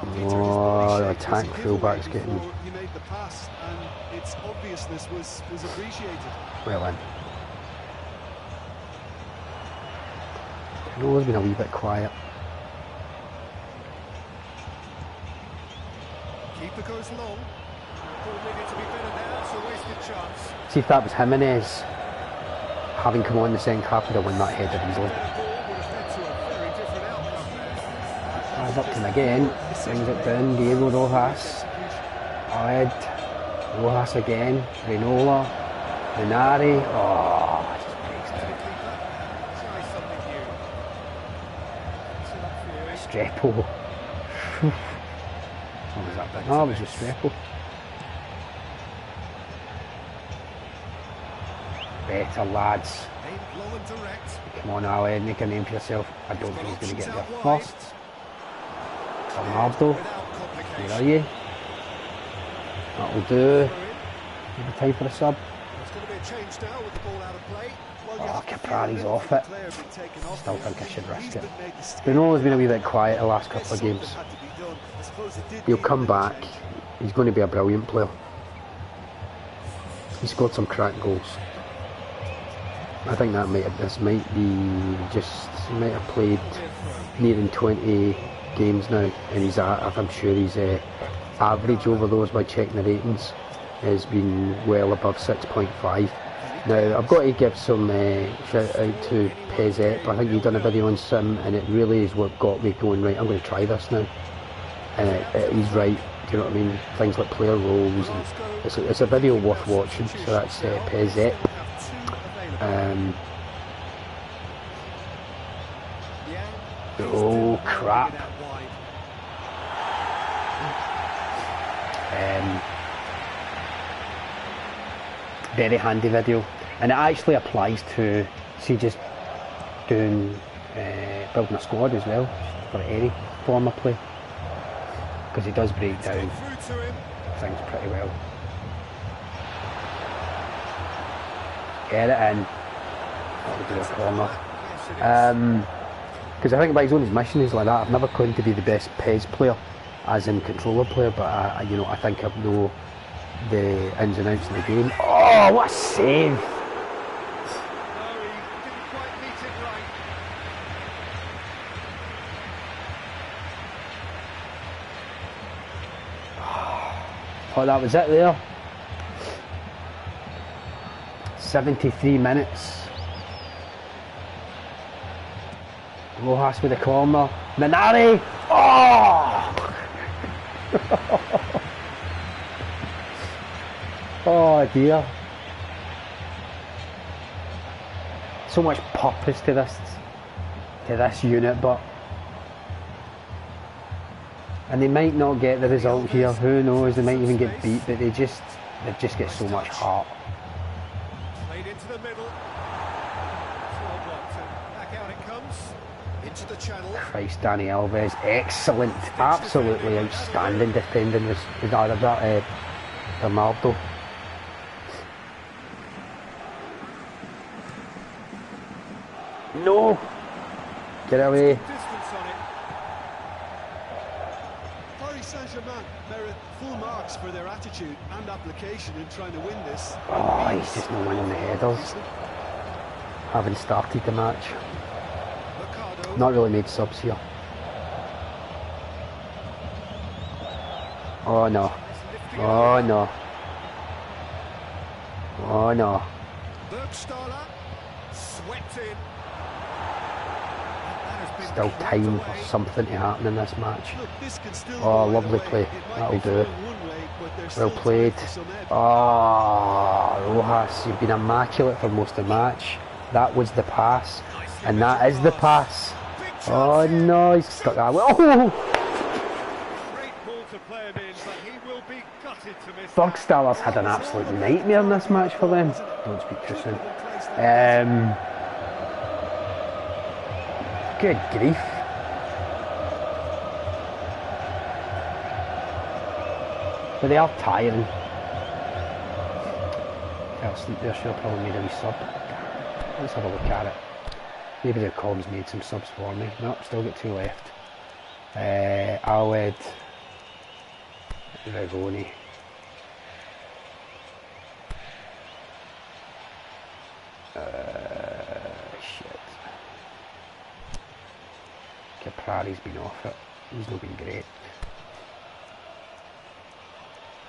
Oh, the attack fullback's getting. He made the pass, and its obviousness was appreciated. Well in. It's been a wee bit quiet. Keeper goes long. Ball needed to be better there. It's a wasted chance. See if that was Jimenez. having come on in the second half, would have won that header easily. Drives up to him again, brings it down, Diego Rojas. Ed, Rojas again, Renola, Renari. Oh, just breaks down. Strepo. What was that bit? No, it was just Strepo. Better, lads. Come on, Ali, make a name for yourself. I don't think he's going to get there first. Bernardo, where are you? That'll do. Maybe time for a sub. Oh, Caprari's off it. Still think I should risk it. Bruno's been a wee bit quiet the last couple of games. He'll come back. He's going to be a brilliant player. He scored some crack goals. I think that this might be just, he might have played nearing 20 games now, and he's I'm sure his average over those by checking the ratings has been well above 6.5. Now I've got to give some shout out to PES. I think you've done a video on Sim, and it really is what got me going, right, I'm going to try this now. And he's right, do you know what I mean? Things like player roles, and it's a video worth watching. So that's PES. Oh crap. Very handy video, and it actually applies to, see, just doing building a squad as well for any form of play, because he does break down things pretty well. Get it in. That'll do a corner. Because I think by his own mission is like that. I've never claimed to be the best PES player, as in controller player, but I think I know the ins and outs of the game. Oh, what a save! Oh, that was it there. 73 minutes. Rojas with a corner. Minari! Oh! Oh dear. So much purpose to this unit, but and they might not get the result here. Who knows? They might even get beat, but they just get so much heart. Played into the middle. Back out it comes. Into the channel. Christ, Dani Alves, excellent, absolutely outstanding defending was that Bernardo. No! Get away. Paris Saint-Germain merit full marks for their attitude and application in trying to win this. Oh, he's just not winning the headers. Haven't started the match. Not really made subs here. Oh no. Oh no. Oh no. Still time for something to happen in this match. Oh, lovely play. That'll do it. Well played. Oh, Rojas, you've been immaculate for most of the match. That was the pass. And that is the pass. Oh no, he's stuck that way. Oh! Bergstallers had an absolute nightmare in this match for them. Don't speak too soon. Good grief. But they are tiring. I'll sleep there, sure, probably made a wee sub. Let's have a look at it. Maybe the comms made some subs for me. Nope, still got 2 left. Aled, Rigoni. Shit. Caprari's been off it. He's not been great.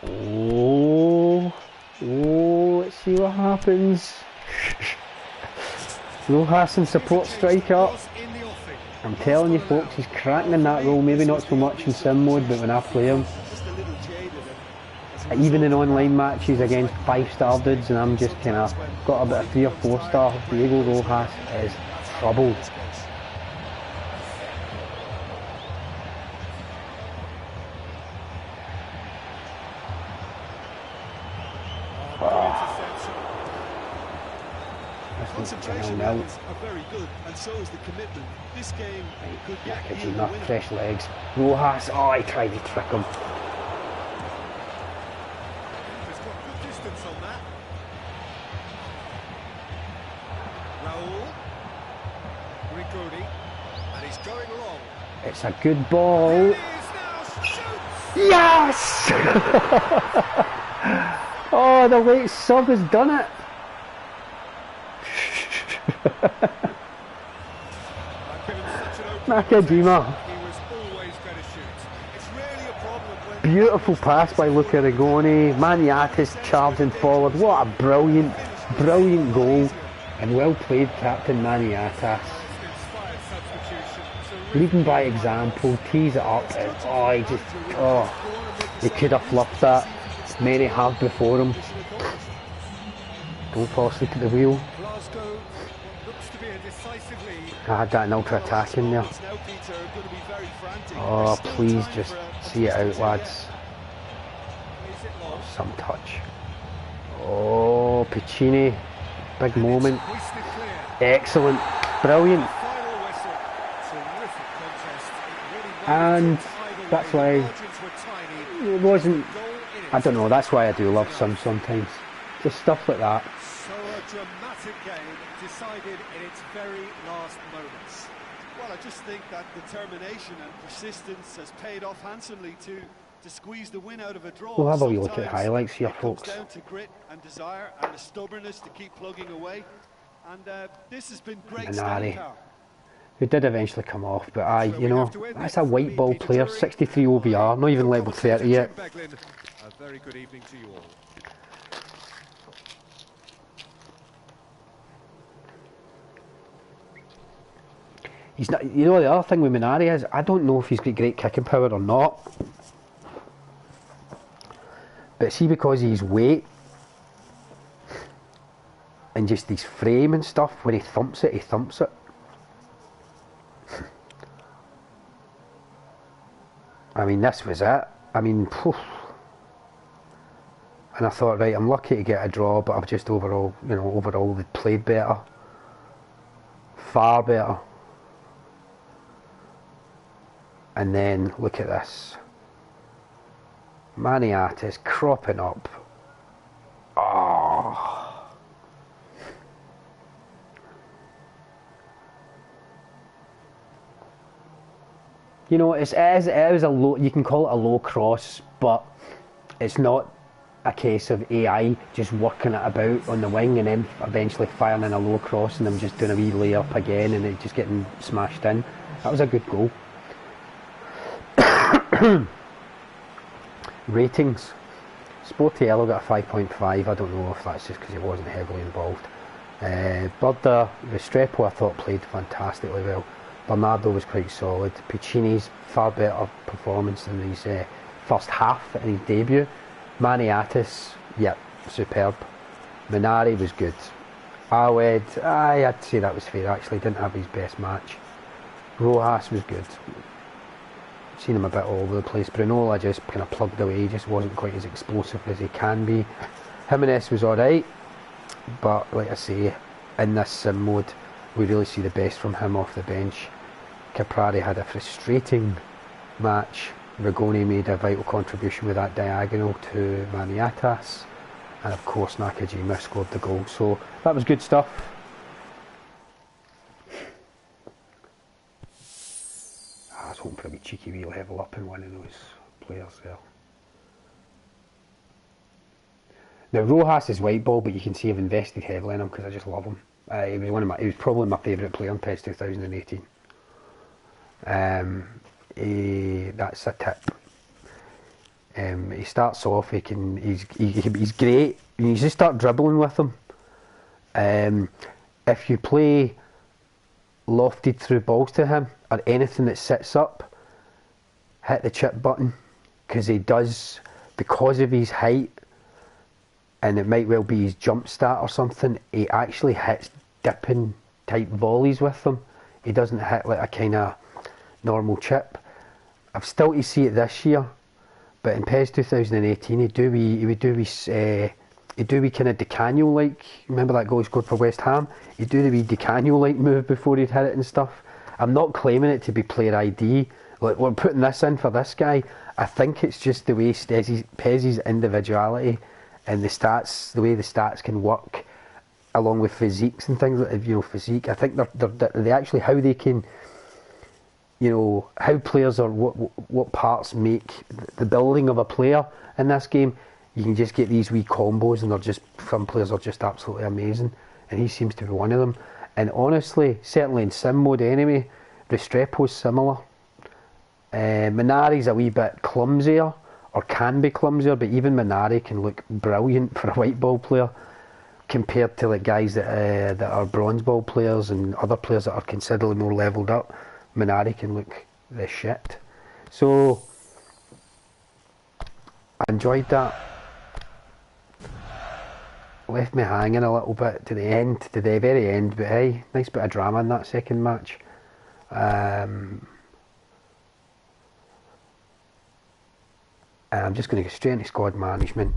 Oh, let's see what happens. Rojas and support striker. Was in the offing. I'm telling you folks, he's cracking in that role, maybe not so much in sim mode, but when I play him, Just a little jaded. even in online matches against 5-star dudes, and I'm just kind of got a bit of 3 or 4 star, Diego Rojas is trouble. Concentration levels are very good, and so is the commitment. This game could get you the Nakajima, win. fresh legs. Rojas, oh, he tried to trick him. He's got good distance on that. Raul. Rigoni. And he's going long. It's a good ball. Here he is now. Shoots! Yes! Oh, the late sub has done it. Nakajima. He was always going to shoot. It's really a problem when Beautiful pass by Luca Rigoni. Maniatis charging forward. What a brilliant, brilliant goal. And well played, Captain Maniatis. inspired substitution. Leading by example, tees it up, and he could have fluffed that. Many have before him. Don't fall asleep at the wheel. Glasgow, what looks to be a decisive lead. I had that in ultra attack in there. Now, Peter, are going to be very frantic. Oh, There's still please time just for a see it out, possession lads. Is it long? Some touch. Oh, Piccini. Big moment. Hoisted clear. Excellent. Brilliant. Final whistle. Terrific contest. It really And wasn't either that's way. why The margins were tiny. it wasn't. Goal in it. I don't know, that's why I do love Sim sometimes. Just stuff like that. So a dramatic game decided in its very last moments. Well, I just think that determination and persistence has paid off handsomely to squeeze the win out of a draw. We'll have a wee look at Sometimes highlights here, it comes folks. down to grit and desire and the stubbornness to keep plugging away. And this has been great Minari. staying power. Who did eventually come off, but you know, that's a white ball player, 63 OBR, not even level 30 yet. Beglin, a very good evening to you all. He's not, you know, the other thing with Minari is, I don't know if he's got great kicking power or not. But see, because of his weight and just his frame and stuff, when he thumps it, he thumps it. I mean, this was it. I mean, phew. And I thought, right, I'm lucky to get a draw, but I've just overall, you know, overall they played better. Far better. And then, look at this. Maniatis cropping up. Oh. You know, it is a low, you can call it a low cross, but it's not a case of AI just working it about on the wing and then eventually firing in a low cross and them just doing a wee layup again and it just getting smashed in. That was a good goal. Ratings. Sportiello got a 5.5. I don't know if that's just because he wasn't heavily involved. Burda, Restrepo I thought played fantastically well. Bernardo was quite solid. Piccini's far better performance in his first half in his debut. Maniatis, yep, superb. Minari was good. Awed, I'd say that was fair actually, didn't have his best match. Rojas was good. Seen him a bit all over the place. Brunola just kind of plugged away, he just wasn't quite as explosive as he can be. Jimenez was alright, but like I say, in this sim mode, we really see the best from him off the bench. Caprari had a frustrating match. Rigoni made a vital contribution with that diagonal to Maniatas, and of course Nakajima scored the goal, so that was good stuff. I was hoping for a wee cheeky wee level up in one of those players there. Now Rojas is white ball, but you can see I've invested heavily in him because I just love him. He was probably my favourite player in PES 2018. That's a tip. He starts off, he's great. You just start dribbling with him. if you play lofted through balls to him, or anything that sits up, hit the chip button, because he does, because of his height, and it might well be his jump stat or something, he actually hits dipping type volleys with them. He doesn't hit like a kind of normal chip. I've still to see it this year, but in PES 2018 he'd do wee kind of DeCanio like. Remember that goal he scored for West Ham? He'd do the wee DeCanio like move before he'd hit it and stuff. I'm not claiming it to be player ID. Like, we're putting this in for this guy. I think it's just the way PES's individuality and the stats, the way the stats can work, along with physiques and things like, you know, physique. I think they actually, how they can, you know, how players are, what parts make the building of a player in this game. You can just get these wee combos, and they're just, some players are just absolutely amazing, and he seems to be one of them. And honestly, certainly in sim mode anyway, Restrepo's similar. Minari's a wee bit clumsier, or can be clumsier, but even Minari can look brilliant for a white ball player compared to like guys that are bronze ball players and other players that are considerably more levelled up. Minari can look the shit. So I enjoyed that. Left me hanging a little bit to the end, to the very end, but hey, nice bit of drama in that second match. I'm just going to go straight into squad management.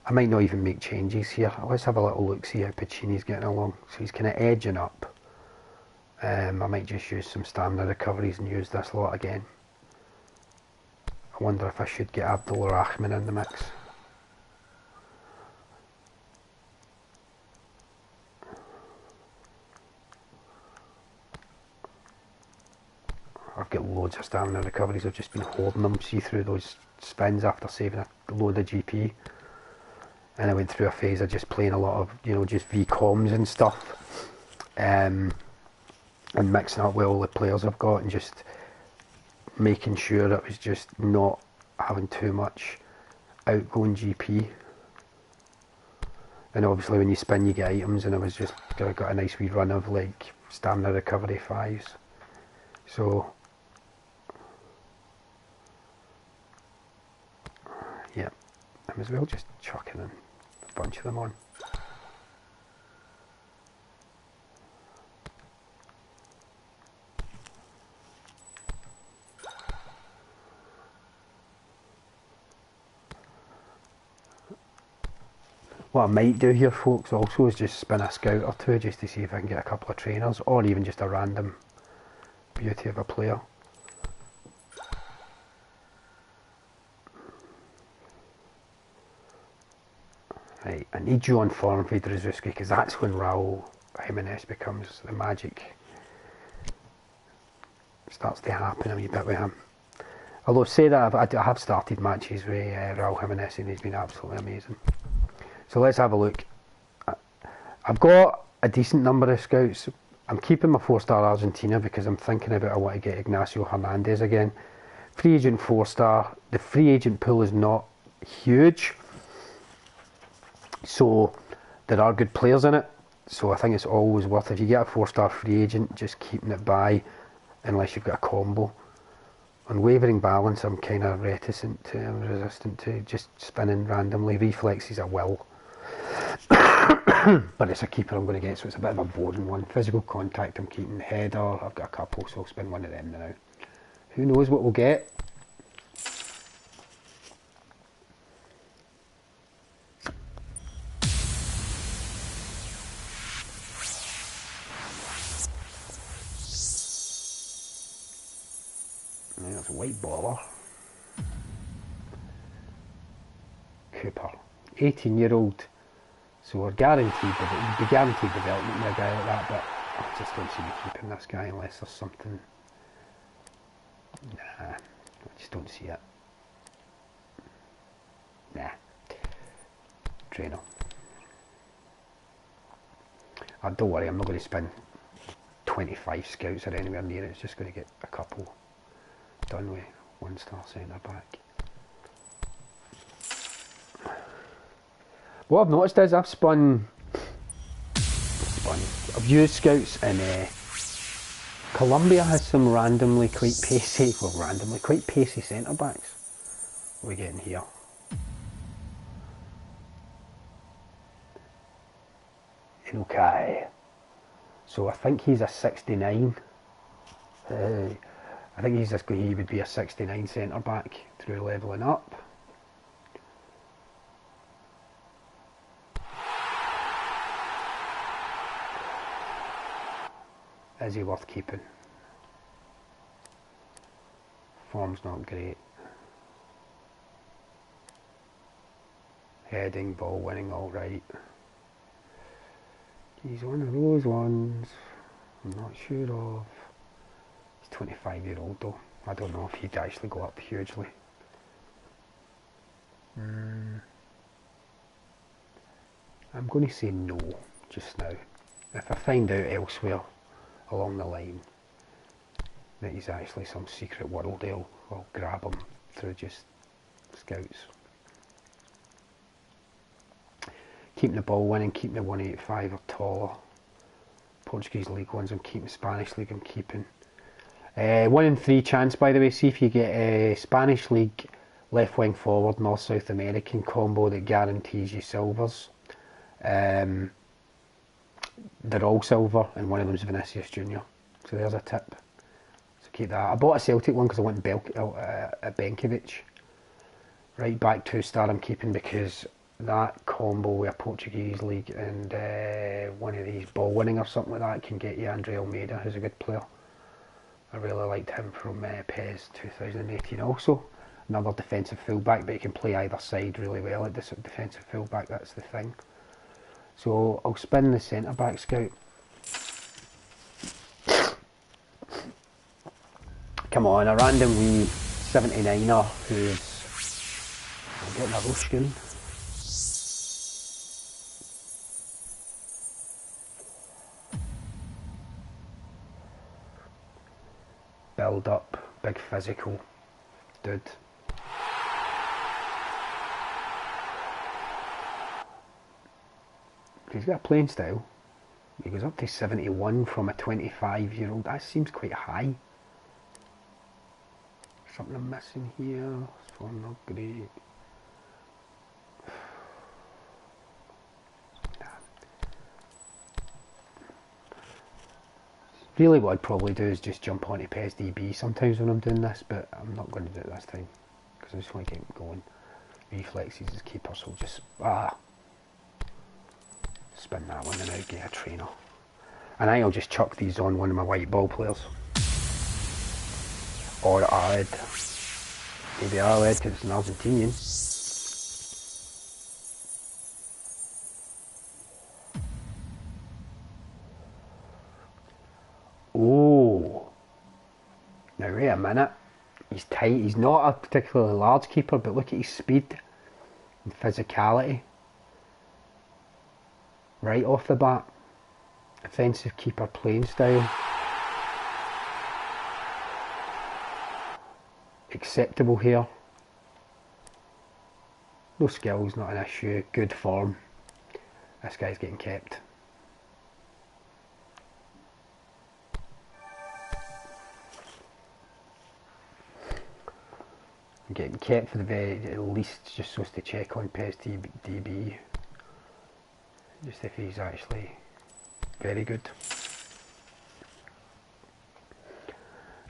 I might not even make changes here. Let's have a little look, see how Piccini's getting along. So he's kind of edging up. I might just use some stamina recoveries and use this lot again. I wonder if I should get Abdul Rahman in the mix. I've got loads of stamina recoveries. I've just been holding them, see through those spins after saving a load of GP. And I went through a phase of just playing a lot of, you know, just VComs and stuff, and mixing up with all the players I've got, and just making sure it was just not having too much outgoing GP. And obviously when you spin you get items, and I was just got a nice wee run of like stamina recovery 5s. So yeah, I might as well just chuck in a bunch of them on. What I might do here, folks, also is just spin a scout or two just to see if I can get a couple of trainers, or even just a random beauty of a player. Right, I need you on form for Drzewiecki, because that's when Raul Jimenez becomes the magic. Starts to happen a wee bit with him. Although say that I have started matches with Raul Jimenez, and he's been absolutely amazing. So let's have a look. I've got a decent number of scouts. I'm keeping my 4-star Argentina because I'm thinking about I want to get Ignacio Hernandez again. Free agent 4-star. The free agent pool is not huge, so there are good players in it. So I think it's always worth, if you get a 4-star free agent, just keeping it by, unless you've got a combo. On wavering balance, I'm kind of reticent to, I'm resistant to just spinning randomly. Reflexes I will. But it's a keeper I'm going to get, so it's a bit of a boring one. Physical contact I'm keeping. Header, I've got a couple, so I'll spin one of them now. Who knows what we'll get? There's a white baller. Cooper, 18-year-old. So we're guaranteed, we'd be guaranteed development with a guy like that, but I just don't see me keeping this guy unless there's something. Nah, I just don't see it. Nah. Trainer. Don't worry, I'm not going to spend 25 scouts or anywhere near it. It's just going to get a couple done with 1-star centre back. What I've noticed is I've spun fun. I've used scouts and Colombia has some randomly quite pacey, quite pacey centre backs. What are we getting here? Okay. So I think he's a 69. I think he would be a 69 centre back through levelling up. Is he worth keeping? Form's not great. Heading, ball winning, alright. He's one of those ones I'm not sure of. He's 25-year-old though. I don't know if he'd actually go up hugely. I'm going to say no just now. If I find out elsewhere along the line that he's actually some secret world, I'll grab him through just scouts. Keeping the ball winning, keeping the 185 or taller. Portuguese League ones I'm keeping, Spanish League I'm keeping. 1 in 3 chance, by the way. See if you get a Spanish League left wing forward North South American combo that guarantees you silvers. They're all silver and one of them's Vinicius Junior. So there's a tip. So keep that. I bought a Celtic one because I want Benkovic. Right back 2-star I'm keeping because that combo with a Portuguese league and one of these ball winning or something like that can get you Andre Almeida, who's a good player. I really liked him from PES 2018 also. Another defensive fullback, but he can play either side really well at this defensive fullback, that's the thing. So I'll spin the centre back scout. Come on, a random wee 79er who's getting a Rushkin. Build up, big physical dude. He's got a playing style. He goes up to 71 from a 25-year-old. That seems quite high. Something I'm missing here. This one not great. Really what I'd probably do is just jump onto PES DB sometimes when I'm doing this, but I'm not going to do it this time because I just want to get him going. Reflexes as keeper, so just spin that one and out, get a trainer. And I'll just chuck these on one of my white ball players. Or Arled. Maybe Arled because it's an Argentinian. Oh, now wait a minute, he's tight, he's not a particularly large keeper, but look at his speed and physicality. Right off the bat, offensive keeper playing style. Acceptable here. No skills, not an issue, good form. This guy's getting kept. Getting kept for the very at least, just so as to check on PES DB, just if he's actually very good.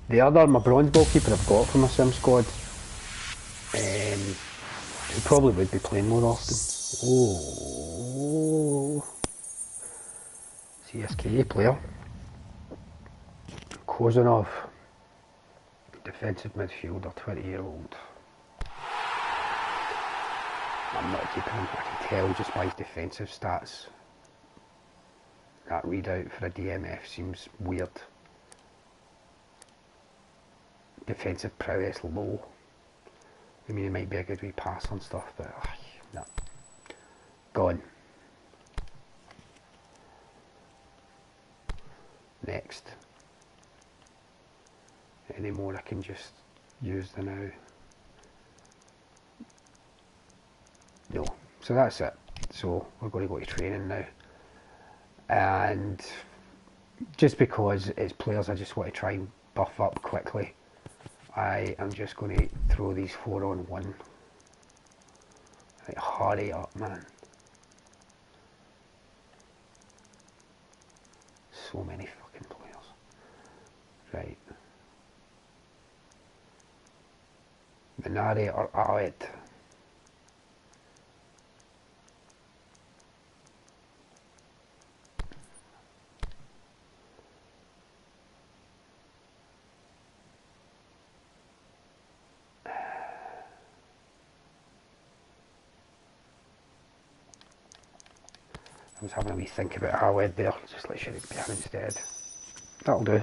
My bronze ball keeper I've got from my sim squad, who probably would be playing more often. Oh, CSKA player, Kozanov, defensive midfielder, 20-year-old. I'm not keeping him, I can tell just by his defensive stats. That readout for a DMF seems weird. Defensive prowess low. I mean, it might be a good wee pass on stuff, but no. Gone. Next. Any more I can just use the now. No. So that's it. So we're going to go to training now. and just because it's players I just want to try and buff up quickly, I am just going to throw these 4-on-1. Right, hurry up, man. So many fucking players. Right. Minari or Awed. I was having a wee think about Awed there, just like should it be him instead. That'll do.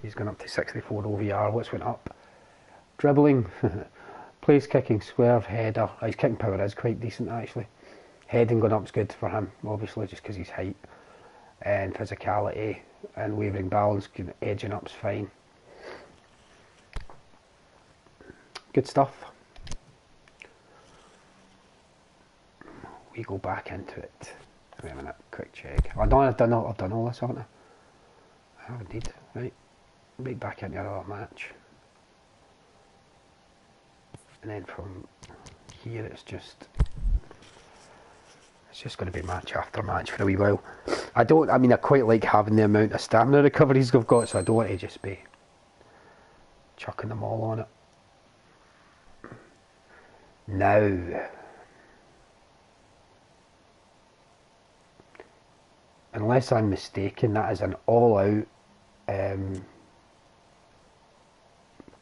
He's gone up to 64 OVR. What's went up? Dribbling, place kicking, swerve, header. His kicking power is quite decent actually. Heading going up's good for him, obviously, just because he's height. And physicality and wavering balance, edging up's fine. Good stuff. We go back into it. Wait a minute, quick check. I've done all this, haven't I? I have indeed. Right, back into another match. And then from here it's just going to be match after match for a wee while. I quite like having the amount of stamina recoveries we've got, so I don't want to just be chucking them all on it. Now, unless I'm mistaken, that is an all-out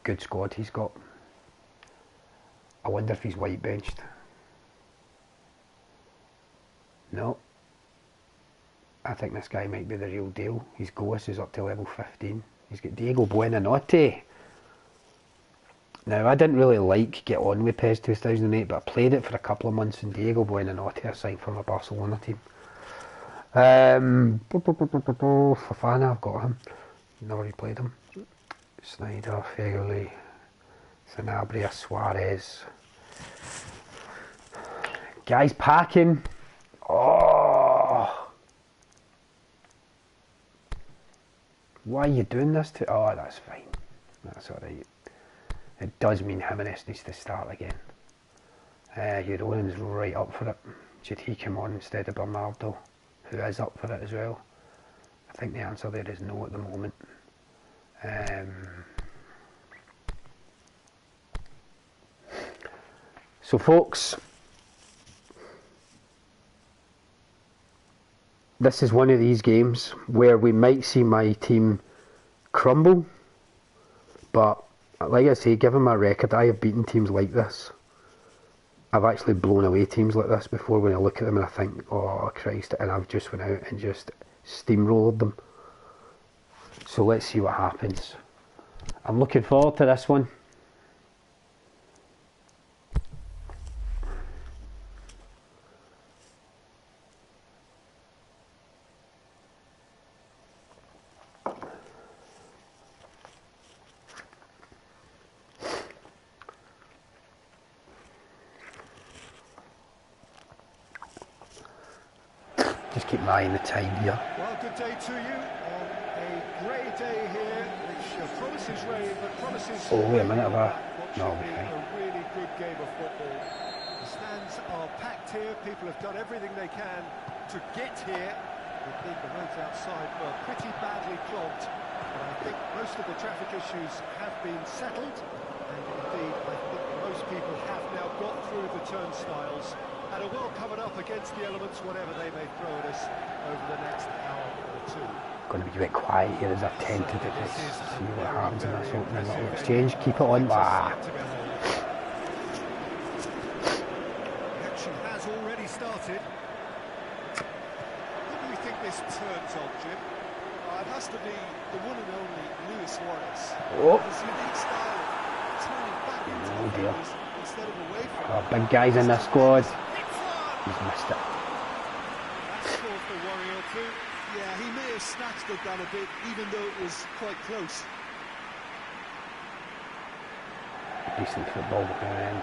good squad he's got. I wonder if he's white benched. No. I think this guy might be the real deal. His Goas is up to level 15. He's got Diego Buenanotte. Now, I didn't really get on with PES 2008, but I played it for a couple of months, and Diego Buenanotte I signed for my Barcelona team. Fofana, I've got him. Never really played him. Snyder, Fegoli, Sanabria, Suarez. Guys packing. Oh. Why are you doing this to? Oh, that's fine. That's alright. It does mean Jimenez needs to start again. Euron's right up for it. Should he come on instead of Bernardo, who is up for it as well? I think the answer there is no at the moment. So folks, this is one of these games where we might see my team crumble, but like I say, given my record, I have beaten teams like this. I've actually blown away teams like this before when I look at them and I think, oh Christ, and I've just went out and just steamrolled them. So let's see what happens. I'm looking forward to this one. Just keep my eye on the time here. Well, good day to you on a grey day here, which promises rain, but promises... Oh, wait a minute, what no, should be okay. a really good game of football. The stands are packed here, people have done everything they can to get here. Indeed, the roads outside were pretty badly clogged, but I think most of the traffic issues have been settled, and indeed, I think most people have now got through the turnstiles and are well covered up against the elements, whatever they may throw at us over the next hour or two. Going to be a bit quiet here as I tend to do this. See what happens in this opening little exchange. Keep it on. Ah. The action has already started. Who do you think this turns on, Jim? It has to be the one and only Luis Suarez. Oh. His unique style of turning back into Oh dear. instead of away from Oh, big guys in this squad. He's missed it. That's scored the worry or two. Yeah, he may have snatched it down a bit, even though it was quite close. Decent football behind.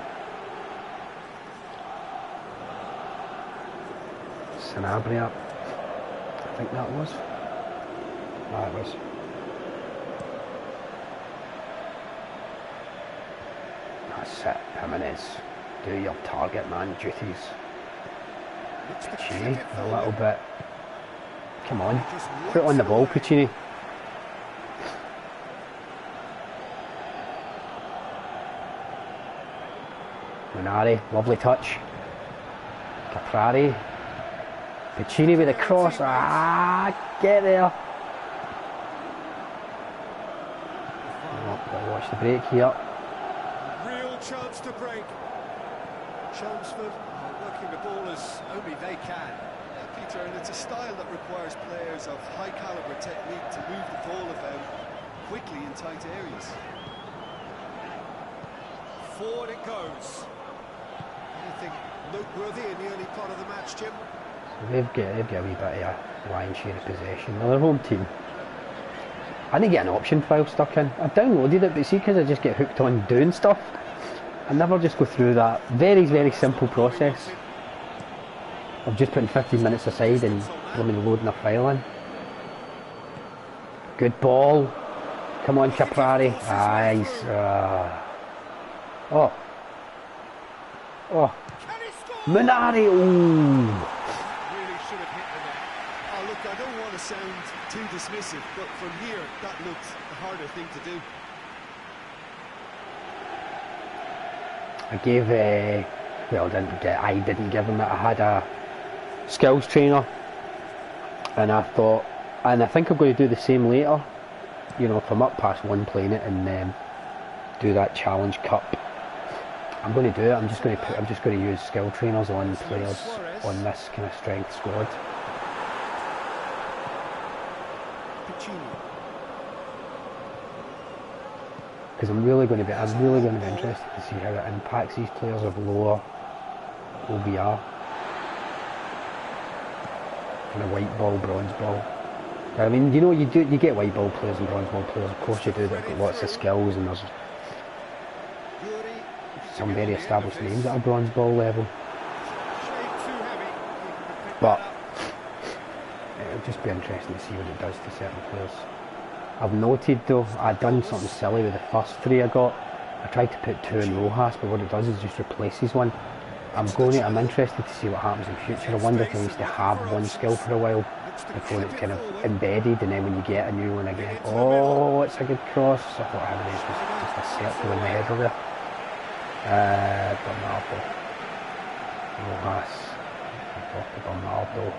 Sanabria. I think that was. No, it was. That's it, Jimenez. Do your target man duties. Puccini, a little bit. Come on, put it on the ball, Puccini. Minari, lovely touch. Caprari. Puccini with the cross. Ah, get there. Oh, gotta watch the break here. Real chance to break. Chelmsford are working the ball as only they can. Yeah, Peter, and it's a style that requires players of high calibre technique to move the ball about quickly in tight areas. Forward it goes. Anything noteworthy in the early part of the match, Jim? They've got a wee bit of a lion's share of possession. They're their home team. I didn't get an option file stuck in. I downloaded it, but see, because I just get hooked on doing stuff, I never just go through that very, very simple process of just putting 15 minutes aside and loading a file in. Good ball. Come on, Caprari. Nice. Oh. Oh. Minari. Ooh. Really should have hit the net. Oh, look, I don't want to sound too dismissive, but from here, that looked the harder thing to do. I gave, I didn't give him it. I had a skills trainer, and I thought, and I think I'm going to do the same later. You know, if I'm up past one playing it and do that challenge cup. I'm going to do it. I'm just going to use skill trainers on players on this kind of strength squad. Because I'm really going to be interested to see how it impacts these players of lower OBR. Kind of white ball, bronze ball. I mean, you know, you get white ball players and bronze ball players. Of course you do. They've got lots of skills, and there's some very established names at a bronze ball level. But it'll just be interesting to see what it does to certain players. I've noted though, I'd done something silly with the first three I got. I tried to put two in Rojas, but what it does is just replaces one. I'm interested to see what happens in future. I wonder if I used to have one skill for a while before it's kind of embedded, and then when you get a new one again, oh, it's a good cross. I thought Jimenez was just a circle in the header there. Bernardo. Rojas. Bernardo.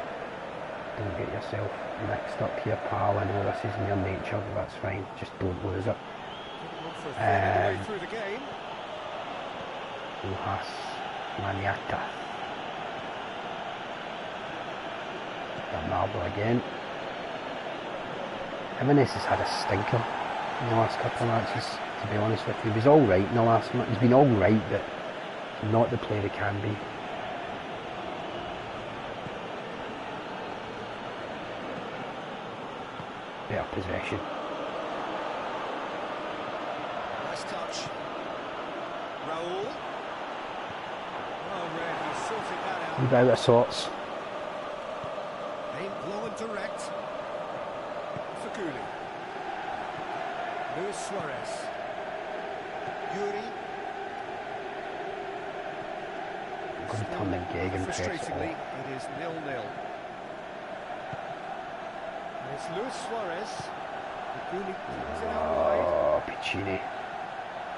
Don't get yourself mixed up here, pal. I know this isn't your nature, but that's fine. Just don't lose it. Rojas. Maniata. Bernardo again. Jimenez has had a stinker in the last couple of matches, to be honest with you. He was alright in the last match. He's been alright, but not the player he can be. Better possession. Nice touch. Raul. Oh, Red, he's sorted that out. He's out of sorts. Aimed long and direct. Faguli. Luis Suarez. Yuri. I'm going to turn the gegenpress Frustratingly, off. it is 0-0. It's Luis Suarez. Faguli puts it out wide. Oh, Puccini.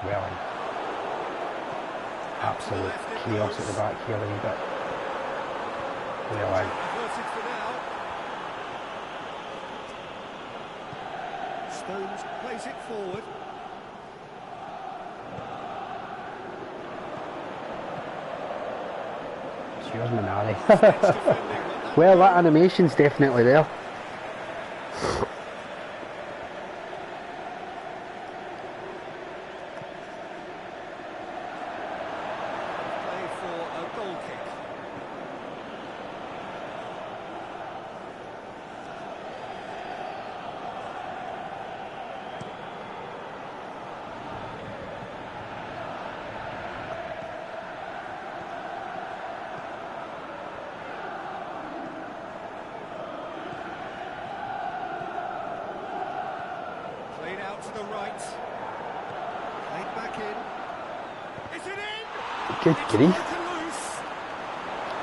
Well in. Absolute chaos at the back here a wee bit. Well in. Averted for now. Stones plays it forward. It's yours, Minari. Well, that animation's definitely there. the right. Played back in. Is it in? Good It's grief. broken loose.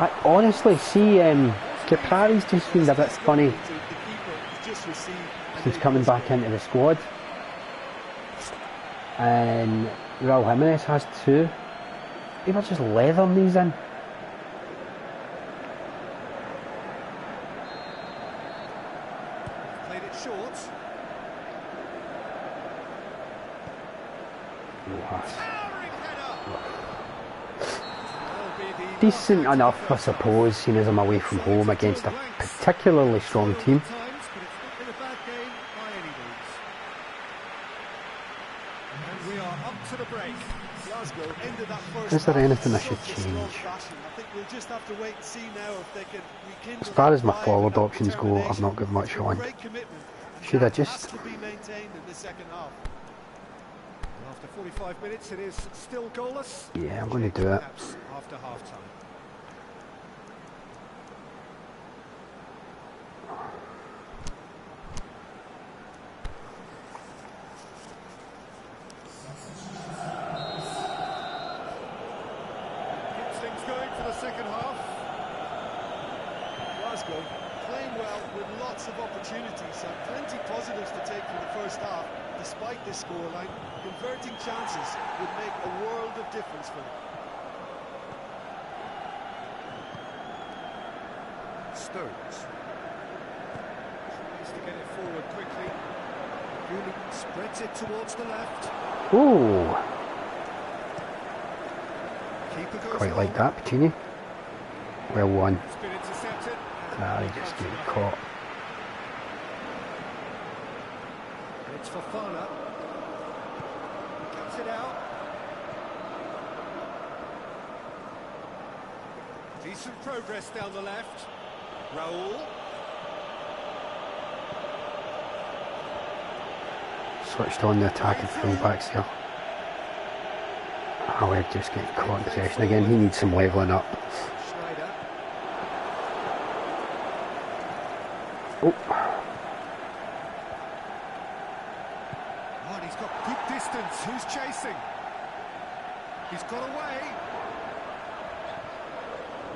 I honestly see Caprari's just been a bit funny The keeper has just received a since late coming whistle. back into the squad. And Raul Jimenez has two. They were just leathering these in. Played it short. Towering header. That'll be the Decent knockout enough, of I the first half. suppose, seeing as I'm away from home against a particularly strong team. Times, but it's not been a bad game by any means. And we are up to the break. Glasgow ended that first Is there half in anything I such should a strong change? fashion. I think we'll just have to wait and see now if they can rekindle As far that as my drive forward and that options go, I've not got much determination. on. Great commitment, and Should I that just- has to be maintained in the second half. After 45 minutes, it is still goalless. Yeah, I'm going to do it. Perhaps after half-time. Keeps things going for the second half. Glasgow playing well with lots of opportunities and plenty positives to take from the first half. Despite this scoreline, converting chances would make a world of difference for them. Stones tries to get it forward quickly. Gooley spreads it towards the left. Ooh, Keeper goes quite like long. that, Puccini. Well won. It's been intercepted. Ah, he just getting caught. It's Fofana. Cuts it out. Decent progress down the left. Raul. Switched on the attacking fullbacks here. Howard just getting caught in possession again. He needs some levelling up. Schneider. Oh, Oh, and he's got good distance. Who's chasing? He's got away.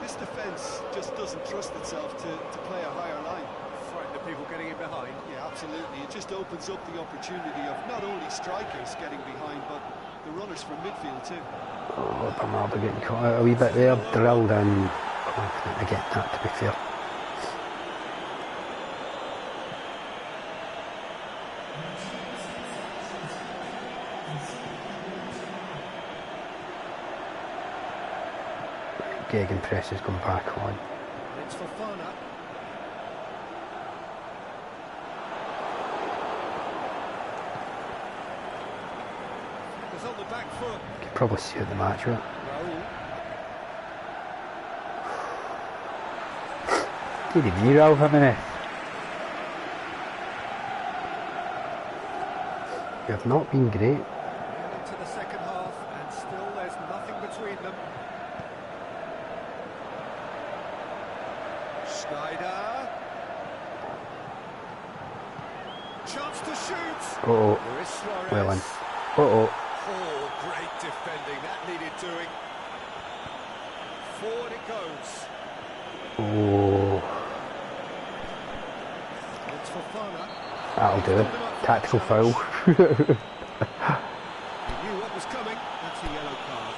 This defence just doesn't trust itself to play a higher line. Frightened of people getting in behind. Yeah, absolutely. It just opens up the opportunity of not only strikers getting behind, but the runners from midfield too. oh, Bernardo getting caught out a wee bit there. Drilled in. Confident to get that, to be fair. Gegenpress has gone back on. It's Fofana. It's on the back foot. Could probably see out the match, right? Raul. Did he be Raul Jimenez? You have not been great. Into the second half, and still there's nothing between them. Schneider. Chance to shoot. Uh-oh, Luis Suarez. well in. Uh-oh. Oh, great defending. That needed doing. Forward it goes. Oh, It's Fofana. that'll do it. Tactical foul. He knew what was coming. That's a yellow card.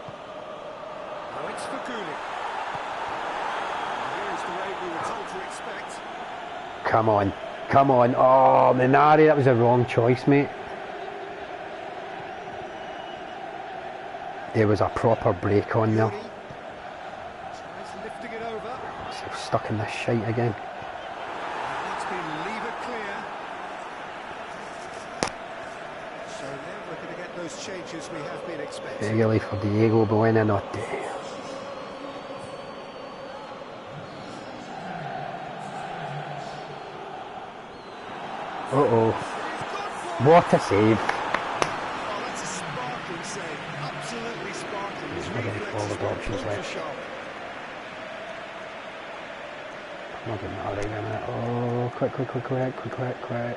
Now it's for Gooley. Here's the way we were told to expect. Come on. Come on. Oh, Minari, that was a wrong choice, mate. There was a proper break on there. Gooley tries lifting it over. So stuck in this shite again. And that's been lever clear. So now we're going to get those changes we have been expecting. Really for Diego Buena, not there. Uh-oh. What a save. Oh, that's a sparkling save. Absolutely sparkling. His reflexes were ultra sharp. Not getting that right in a minute. Oh, quick.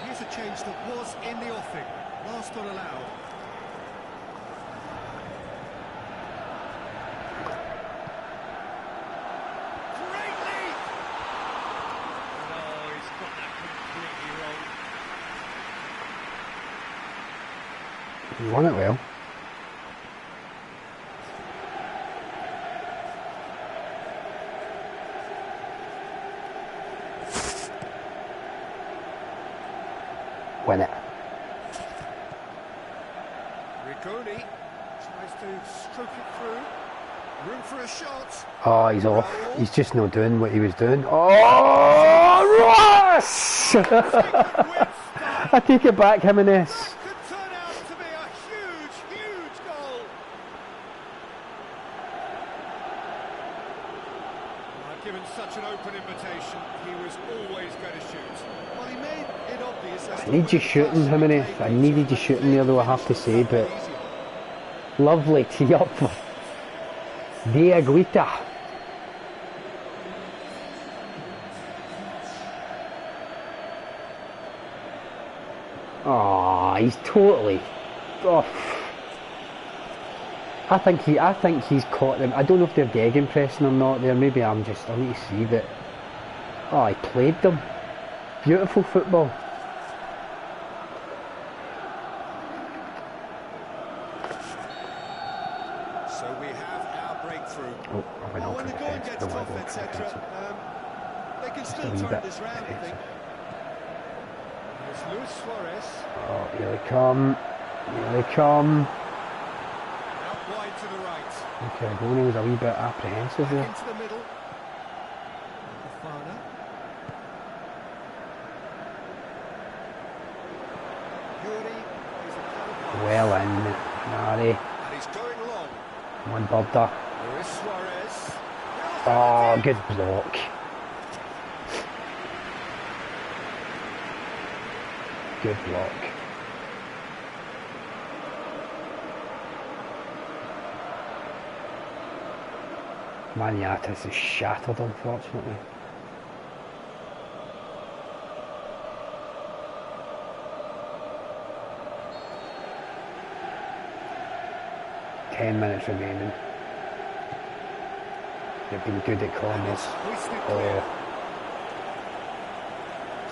Here's a change that was in the offing. Last one allowed. Great lead! No, he's got that completely wrong. He won it well. Win it. Rigoni tries to stroke it through. Room for a shot. Oh, he's off. He's just not doing what he was doing. Oh, Ross! I take it back, Jimenez. That could turn out to be a huge goal. I've given such an open invitation, he was always going to shoot. Well, he made it obvious. I need you shooting, Jimenez. I needed you shooting there, though, I have to say, but lovely tee up for Diaguita. Oh, he's totally off. I think he's caught them. I don't know if they're gegenpressing or not there. Maybe I need to see, but oh, he played them. Beautiful football. So we have our breakthrough. Oh, I went Well, on when for the the going fence. gets Don't want tough, to go for the etc., fence. they can Just a still wee turn bit this round, I think. defensive. There's Luis Suarez. Oh, here they come. Here they come. Out wide to the right. Okay, Goni was a wee bit apprehensive there. Into the middle. Fafana. Yuri is a Well in, Nari. and he's going long. One Burda. Luis Suarez. Oh, good block. Good block. Maniatis is shattered, unfortunately. Minutes remaining. They've been good at corners. Oh,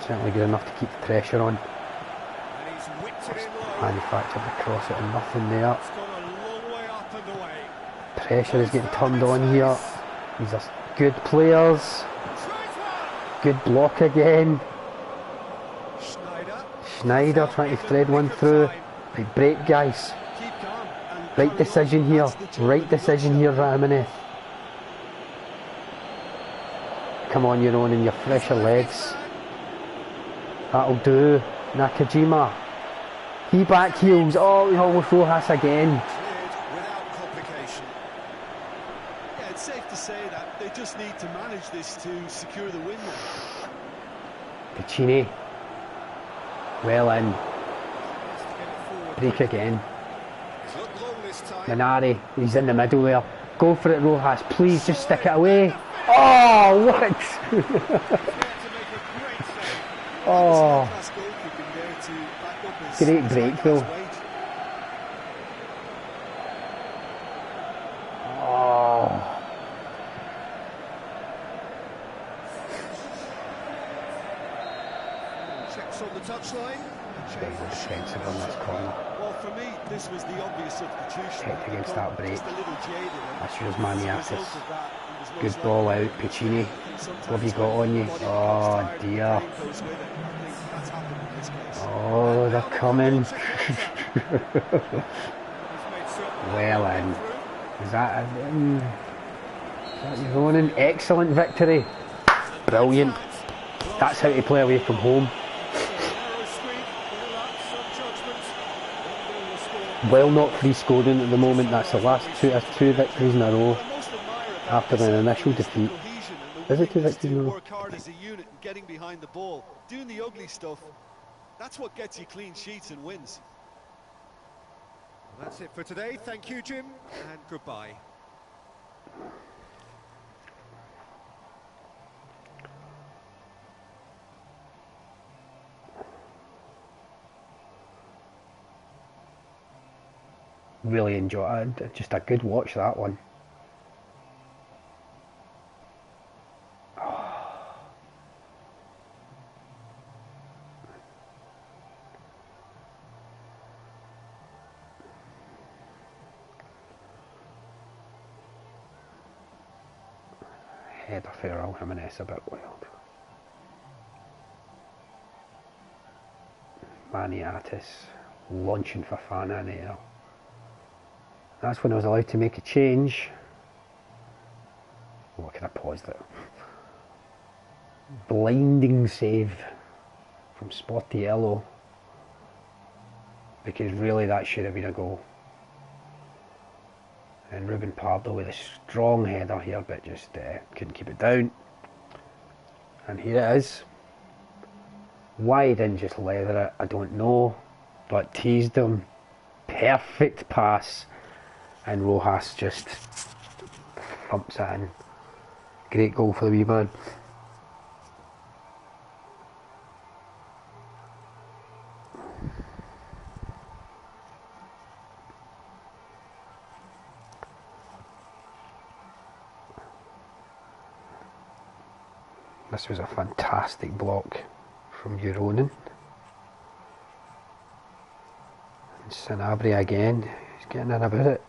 certainly good enough to keep the pressure on. And he's whipped it in low. Manufactured the cross it and nothing there. It's gone a long way up and away. Pressure is getting turned on here. These are good players. Tries one. Good block again. Schneider. Schneider trying to thread one through. Right, break, guys. Keep calm. And Right decision here. Right decision here, Jimenez. Come on, you're on in your fresher legs. That'll do. Nakajima. He back heels. Oh, he almost Rojas again. cleared without complication. Yeah, it's safe to say that they just need to manage this to secure the win now. Piccini. Well in. Has to get it forward. Break again. He's looked long this time. Minari. He's in the middle there. Go for it, Rojas. Please just stick it away. Oh, what? He's there to make a great save. Oh, Class goalkeeping there to back up his great his break high-class though. wage. Oh. Checks on the touchline. Very defensive on this corner. Well, for me, this was the obvious substitution. Checked He against got that break. just a little jaded, and That's yours, as a result Maniatis. of that, he was most Good ball likely- out, Piccini. I think sometimes What have you got on you? body becomes Oh tired and the dear. pain goes with it. I think that's happened in this case. Oh, they're coming. He's made certain Well in. Is that your own? Excellent victory. Brilliant. That's how to play away from home. narrow streak, bit of luck, some judgment. 1-0 the score. well not free scoring at the moment. That's the last two victories in a row after an initial defeat. Is it 2 victories in a row? Work hard as a unit and getting behind the ball, doing the ugly stuff. That's what gets you clean sheets and wins. Well, that's it for today. Thank you, Jim, and goodbye. Really enjoy it. Just a good watch, that one. Header for Raul Jimenez, a bit wild. Maniatis launching for Fana in the air. That's when I was allowed to make a change. Oh, I could have paused it. Blinding save from Sportiello, because really that should have been a goal. And Ruben Pardo with a strong header here, but just couldn't keep it down. And here it is. Why he didn't just leather it, I don't know, but teased him. Perfect pass, and Rojas just thumps it in. Great goal for the wee man. This was a fantastic block from Euronen. And Sanabria again, he's getting in about it.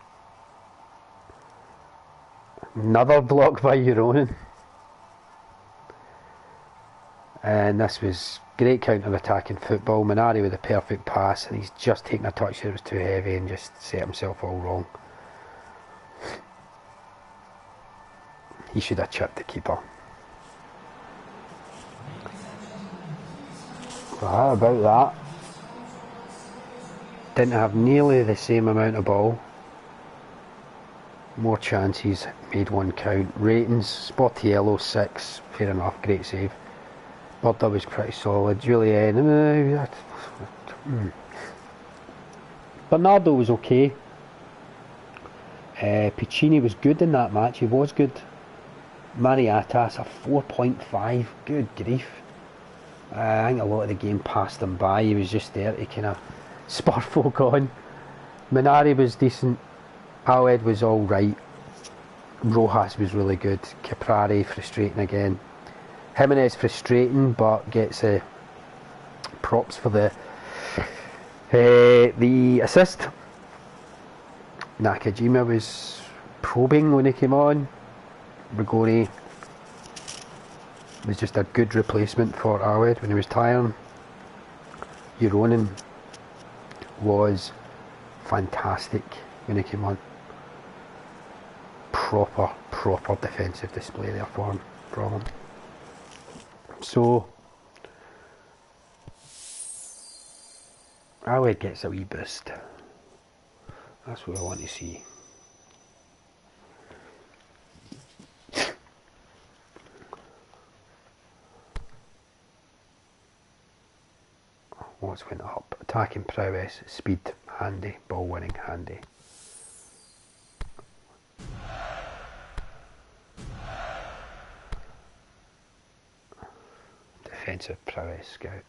Another block by Euronen. And this was great counter-attacking football. Minari with a perfect pass, and he's just taken a touch that was too heavy and just set himself all wrong. He should have chipped the keeper. But how about that? Didn't have nearly the same amount of ball. More chances, made one count. Ratings, Sportiello 6, fair enough, great save. Burda was pretty solid. Julian, Bernardo was okay. Piccini was good in that match, he was good. Mariatas a 4.5, good grief. I think a lot of the game passed him by, he was just there to kind of spur folk on. Minari was decent, Aled was alright, Rojas was really good, Caprari frustrating again. Jimenez frustrating, but gets props for the assist. Nakajima was probing when he came on. Rigori was just a good replacement for Awed when he was tiring. Euronen was fantastic when he came on. Proper defensive display there from him. So Awed gets a wee boost. That's what I want to see. What's went up? Attacking prowess, speed, handy, ball winning, handy. Defensive prowess, scout.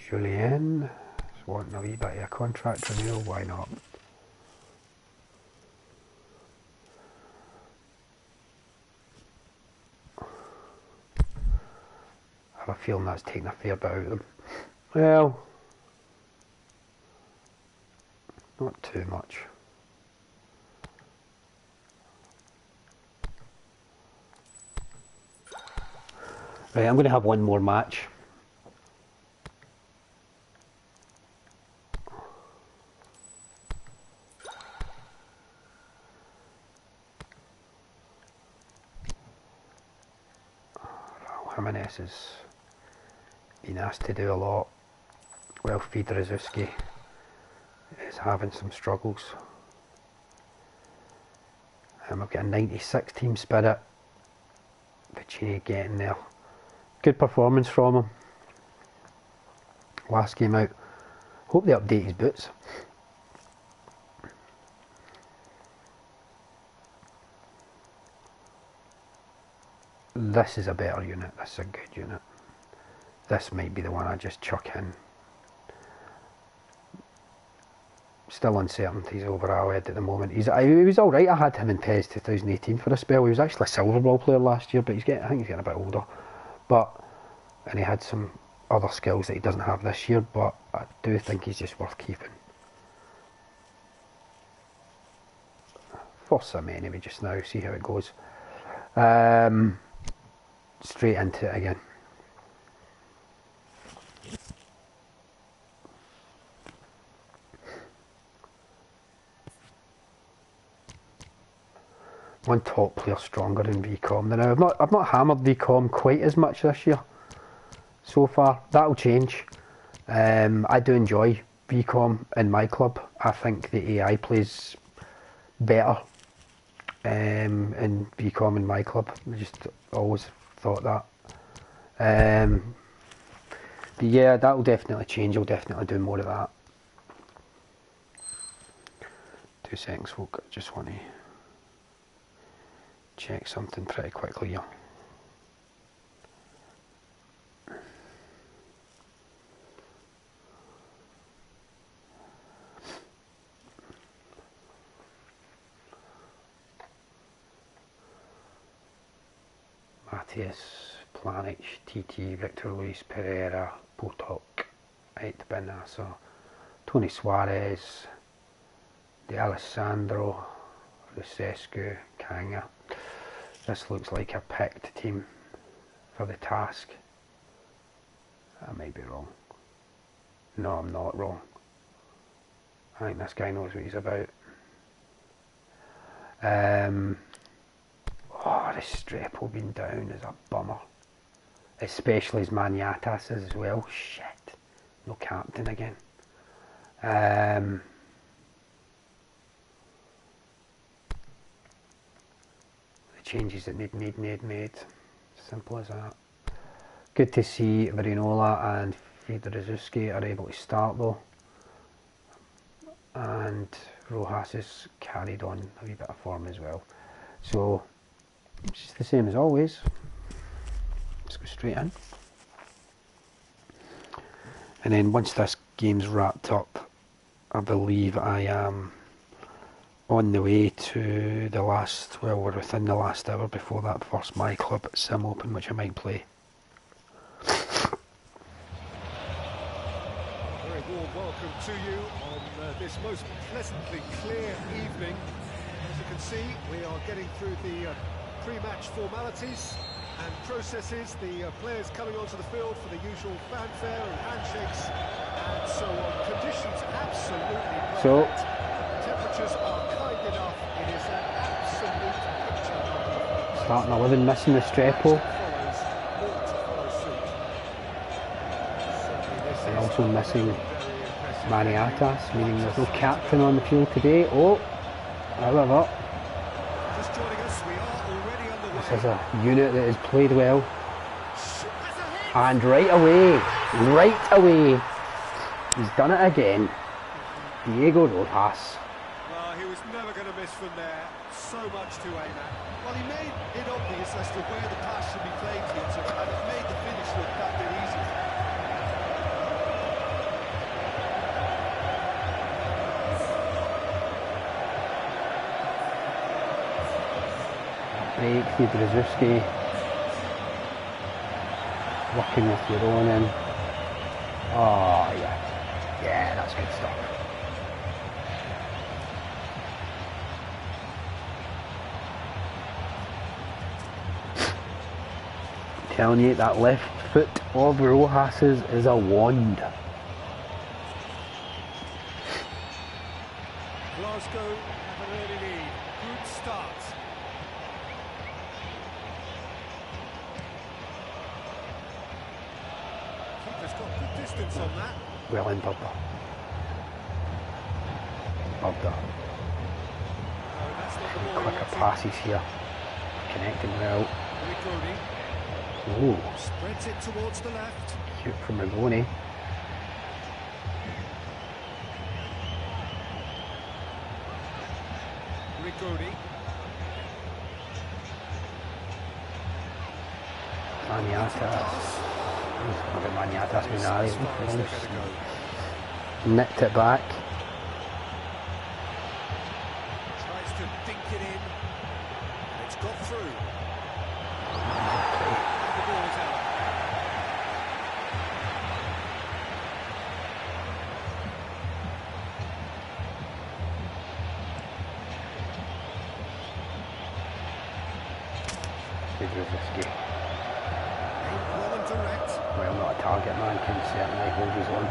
Julien is wanting a wee bit of a contract renewal, why not? I have a feeling that's taking a fair bit out of them. Well, not too much. Right, I'm going to have one more match. Jimenez has been asked to do a lot. Well, feed Rzuski is having some struggles. We've got a 96 team spirit. Vicini getting there. Good performance from him. Last game out. Hope they update his boots. This is a better unit. This is a good unit. This might be the one I just chuck in. Still uncertainties over Aled at the moment. He was alright. I had him in PES 2018 for a spell. He was actually a silver ball player last year, but I think he's getting a bit older. And he had some other skills that he doesn't have this year, but I do think he's just worth keeping. Force him anyway just now, see how it goes. Straight into it again. One top player stronger in VCOM. Now I've not hammered VCOM quite as much this year so far. That'll change. I do enjoy VCOM in my club. I think the AI plays better in VCOM in my club. I just always thought that. But yeah, that'll definitely change. I'll definitely do more of that. 2 seconds, folk. I just want to check something pretty quickly here. Matthias, Planic, TT, Victor Luis, Pereira, Potok, Benassa, Tony Suarez, De Alessandro, Rusescu, Kanga. This looks like a picked team for the task. I might be wrong. No, I'm not wrong. I think this guy knows what he's about. Oh, this Strepo being down is a bummer. Especially as Maniatas is as well. Shit. No captain again. The changes that need made. Simple as that. Good to see Varinola and Fedorzuski are able to start though. And Rojas has carried on a wee bit of form as well. So it's just the same as always. Let's go straight in. And then once this game's wrapped up, I believe I am on the way to the last, well, we're within the last hour before that first My Club Sim Open, which I might play. Very warm welcome to you on this most pleasantly clear evening. As you can see, we are getting through the pre-match formalities and processes, the players coming onto the field for the usual fanfare and handshakes and so on. Conditions absolutely perfect. Temperatures are kind enough. It is an absolute picture. Starting 11, missing the Strepo. And also missing Maniatas, meaning there's no captain on the field today. Oh, however, this is a unit that has played well. And right away, he's done it again. Diego Rojas. Well, he was never going to miss from there. So much to aim at. Well, he made it obvious as to where the pass should be played to, and it made the finish look that bit easier. Break, Fedorzuski. Working with your own in. Oh, yeah. Yeah, that's good stuff. I'm telling you, that left foot of Rojas's is a wand. Glasgow have an early lead. Good start. Keeper's got good distance on that. Well in, Papa. Loved that. That's not the ball he Quicker wanted. passes here. Connecting well. Rigoni Ooh, spreads it towards the left. cute from Rigoni. Rigoni. Maniatas. Look at Maniatas As far as they're Minari. going to go. Nicked it back. Tries to dink it in. And it's got through. The ball's out. Big risky. Aimed well and direct. Well, not a target man can certainly hold his own.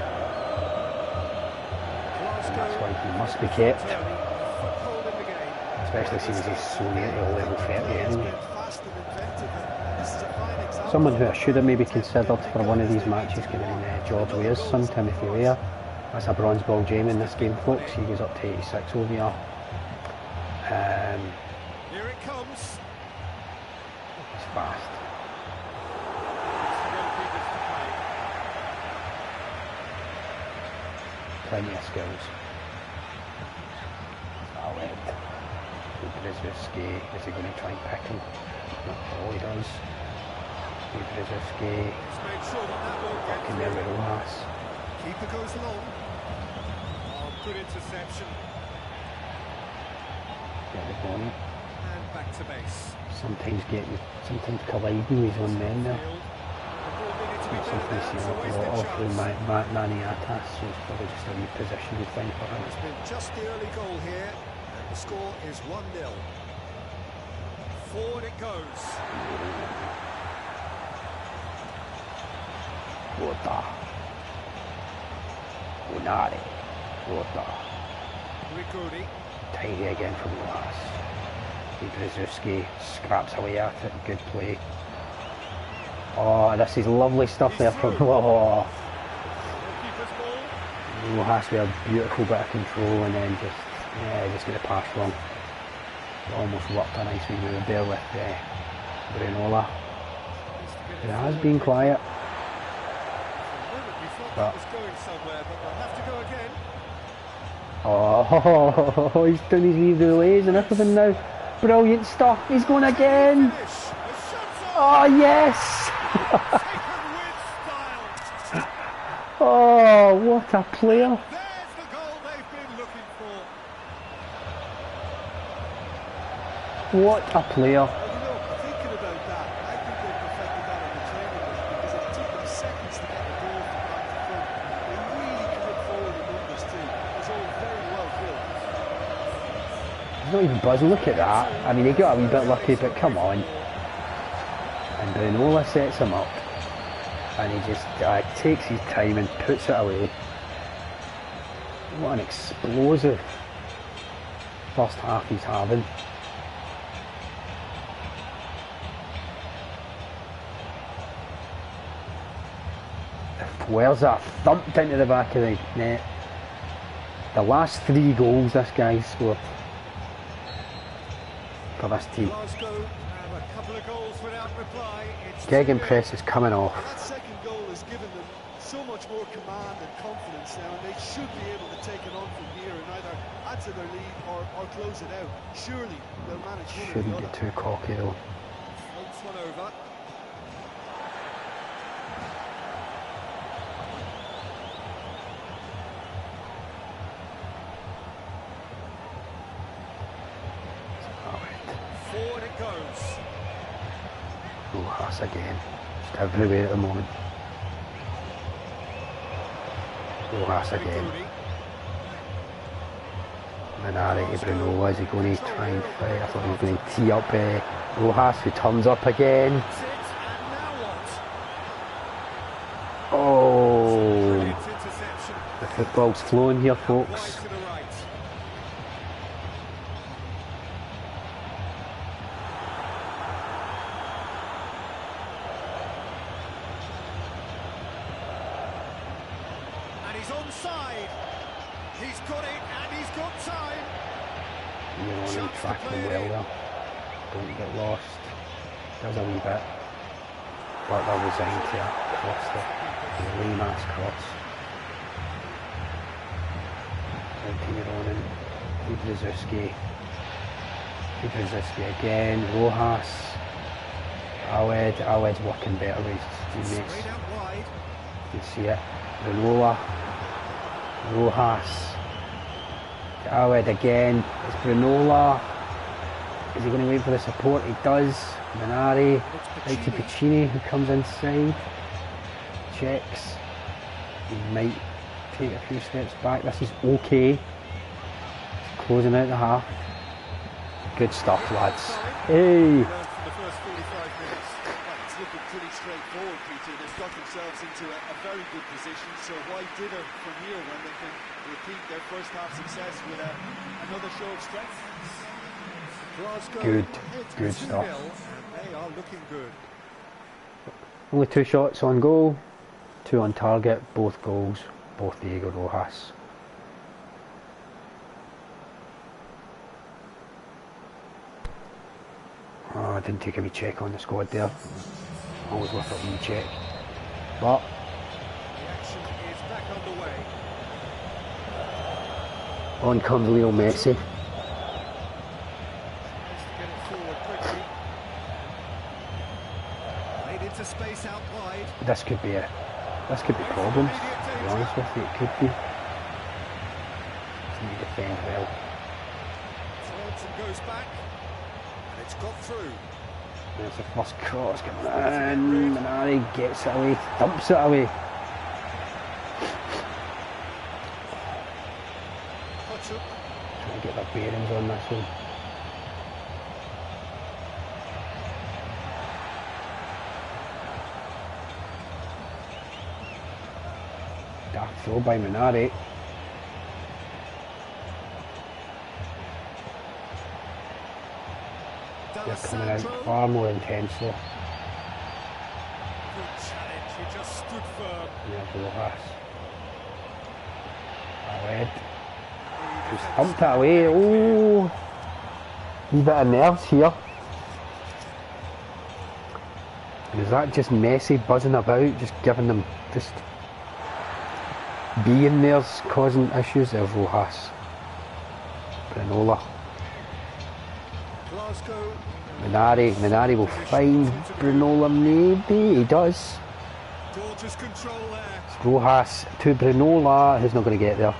And that's why he must be kept. Foothold in the game. Especially since he's so near to level 30 Has anyway. been fast and inventive, and this is a fine example. Someone who I should have maybe considered for one of these matches could have been George Weir's son, Timothy Weir. That's a bronze ball Jamie in this game, folks. He goes up to 86 over here. Here it comes. He's fast. It's the goalkeepers to play. Plenty of skills. Valid. Brzezinski. Is he going to try and pick him? Oh, he does. Brzezinski. He's made sure that won't get Fucking there with through. Rojas. Keeper goes long. Oh, good interception. Get the ball. And back to base. Sometimes colliding with his own men there. Field. The ball needed to be better Something there. seen It's a a wasted lot of through chance. Maniatas, so it's probably just a repositioning thing for him. It's been just the early goal here, and the score is 1-0. Forward it goes. Rota. Unari. Rota. Rigoni. Tidy again from Rojas. Brzezinski scraps away at it. Good play. Oh, this is lovely stuff there from Goalkeeper's ball. Rojas with a beautiful bit of control and then just get the pass wrong. Almost worked a nice wee move there with Brunola. It has been quiet. For a moment we thought But- that was going somewhere, but they'll have to go again. Oh, he's done his wee relays and everything now. Brilliant stuff. He's going again. Finish. The shot's Oh, on. yes. Taken with style. Oh, what a player. There's the goal they've been looking for. What a player. Well, you know, thinking about that, I think they perfected that on the training ground because it took them seconds to get the ball from back to front. They really commit forward in numbers too. It was all very well built. He's not even buzzing. Look at that. I mean, he got a wee bit lucky, but come on. And Brunola sets him up. And he just takes his time and puts it away. What an explosive first half he's having. Where's that thumped into the back of the net? The last 3 goals this guy scored for this team. Glasgow have a couple of goals without reply. It's Gegenpress is coming off. That second goal has given them so much more command and confidence now, and they should be able to take it on from here and either add to their lead or close it out. Surely they'll manage one or the Shouldn't other. get too cocky though. Floats one over. Forward it goes. Rojas again. Just everywhere at the moment. Rojas again. Rigoni. Minari to Brunola. Is he going to try and fight? I thought he was going to tee up Rojas, who turns up again. That's it, and now what? Oh, Brilliant interception. the football's flowing here, Wide folks. to the right. And he's onside. He's got it, and he's got time. You're on and track them well there. Don't get lost. Does a wee bit. But they're resigned to cross the really nice cross. Down to your own and Brzezinski again, Rojas, Awed's working better with his teammates. Straight out wide. You can see it. Granola, Rojas, Awed again, it's Granola. Is he going to wait for the support? He does. Minari, right to Piccini who comes inside, checks, he might take a few steps back. This is okay. Closing out the half. Good stuff, lads. Hey! For the first 45 minutes, well, it's looking pretty straightforward, Peter. They've got themselves into a very good position, so why dither from here when they can repeat their first half success with another show of strength? Glasgow Good head stuff. 2-0, and they are looking good. Only 2 shots on goal, 2 on target, both goals, both Diego Rojas. Oh, I didn't take a wee check on the squad there. Always worth a wee check. But The action is back underway. on comes Leo Messi. Tries to get it forward quickly. Made into space out wide. This could be problems, to be honest with you, it could be. Just need to defend well. Throws and goes back. And it's got through. There's the first cross coming in, Minari gets it away, dumps it away. Hudson. Trying to get their bearings on this one. Daft throw by Minari. They're coming out far more intensely. Good challenge, he just stood firm. There's Rojas. Awed. Just thumped it away. Oh! Wee bit of nerves here. And is that just Messi buzzing about, just giving them, just being there's causing issues? There's Rojas. Granola. Glasgow. Minari will find Granola, maybe. He does. Gorgeous control there. It's Rojas to Granola, who's not going to get there.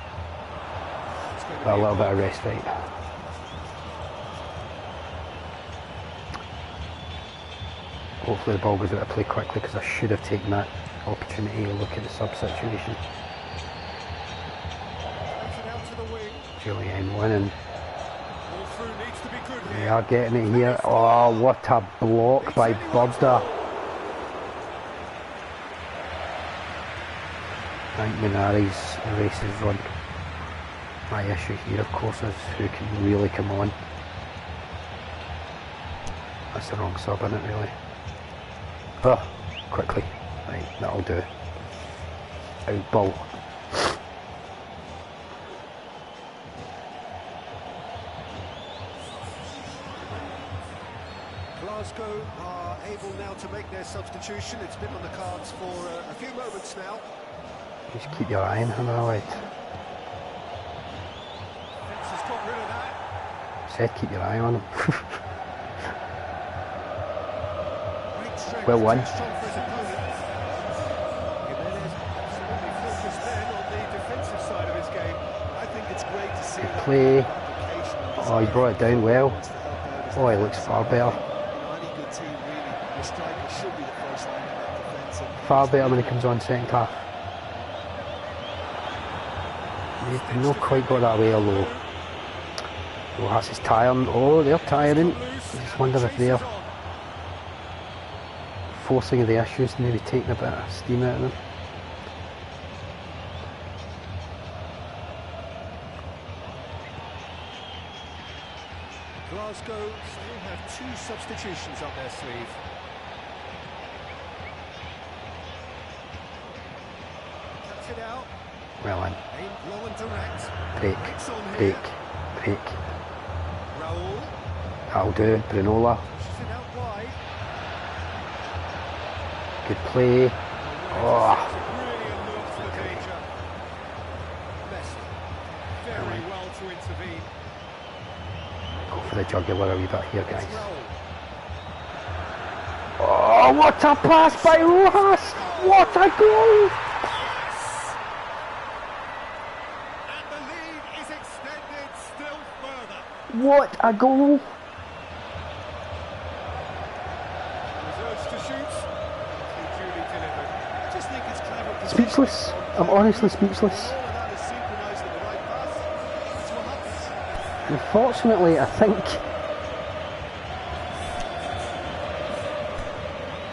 It's going to But a be little bit of respite. Hopefully the ball goes out of play quickly, because I should have taken that opportunity to look at the sub situation. Takes it out to the wing. Julian winning. All through needs to be good They here. are getting it here. Oh, what a block by Burda. I think Minari's race is run. My issue here, of course, is who can really come on. That's the wrong sub, isn't it, really? Oh, quickly. Right, that'll do. Out ball. Glasgow are able now to make their substitution. It's been on the cards for a few moments now. Just keep your eye on him, alright. Fence has got rid of that. Said keep your eye on him. Great strength, Well won. too strong for his opponent. Jimenez absolutely focused then on the defensive side of his game. I think it's great to see Good that play. application of Oh, he brought it down well. wants to help out his Oh, he looks far better. any good team, really. Your striker should be the first line of that defence. and Far better when he comes on second half. They've not quite got that way, although Rojas is tiring. Oh, they're tiring. I just wonder if they're forcing the issues, maybe taking a bit of steam out of them. Glasgow still have 2 substitutions up their sleeve. Cuts it out. Well in. Aimed low and direct. Break, Breaks on break, here. break. Raoul That'll do. Brunola. pushes it out wide. Good play. Oh. Really alert for the danger. Messi. Very well to intervene. Go for the jugular a wee bit here, guys. It's Raoul. Oh, what a pass by Rojas! What a goal! And the lead is extended still further. What a goal! Was urged to shoot. He duly delivered. I just think it's clever positioning. Speechless. I'm honestly speechless. All of that is synchronised at the right pass. That's what happens. Unfortunately, I think...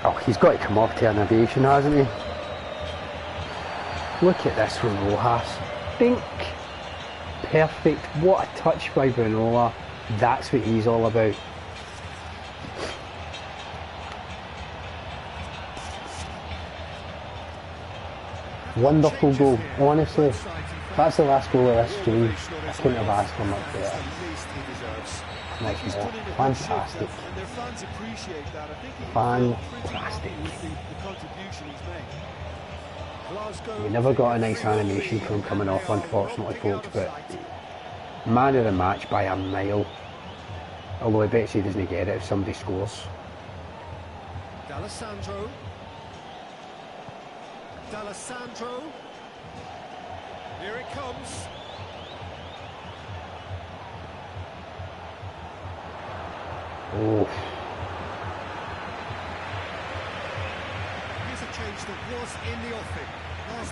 Oh, he's got to come off to innovation, hasn't he? Look at this from Rojas. Dink. Perfect. What a touch by Brunola. That's what he's all about. Wonderful goal, honestly. That's the last goal of this stream. I couldn't have asked for much better. Much more. Fantastic. And their fans appreciate that. I think he Fantastic. with the contribution he's made. Glasgow. We never got a nice animation from him coming off, unfortunately, folks, but man of the match by a mile. Although I bet he doesn't get it if somebody scores. D'Alessandro. D'Alessandro. Here it comes. Oh, Here's a change that was in the offing.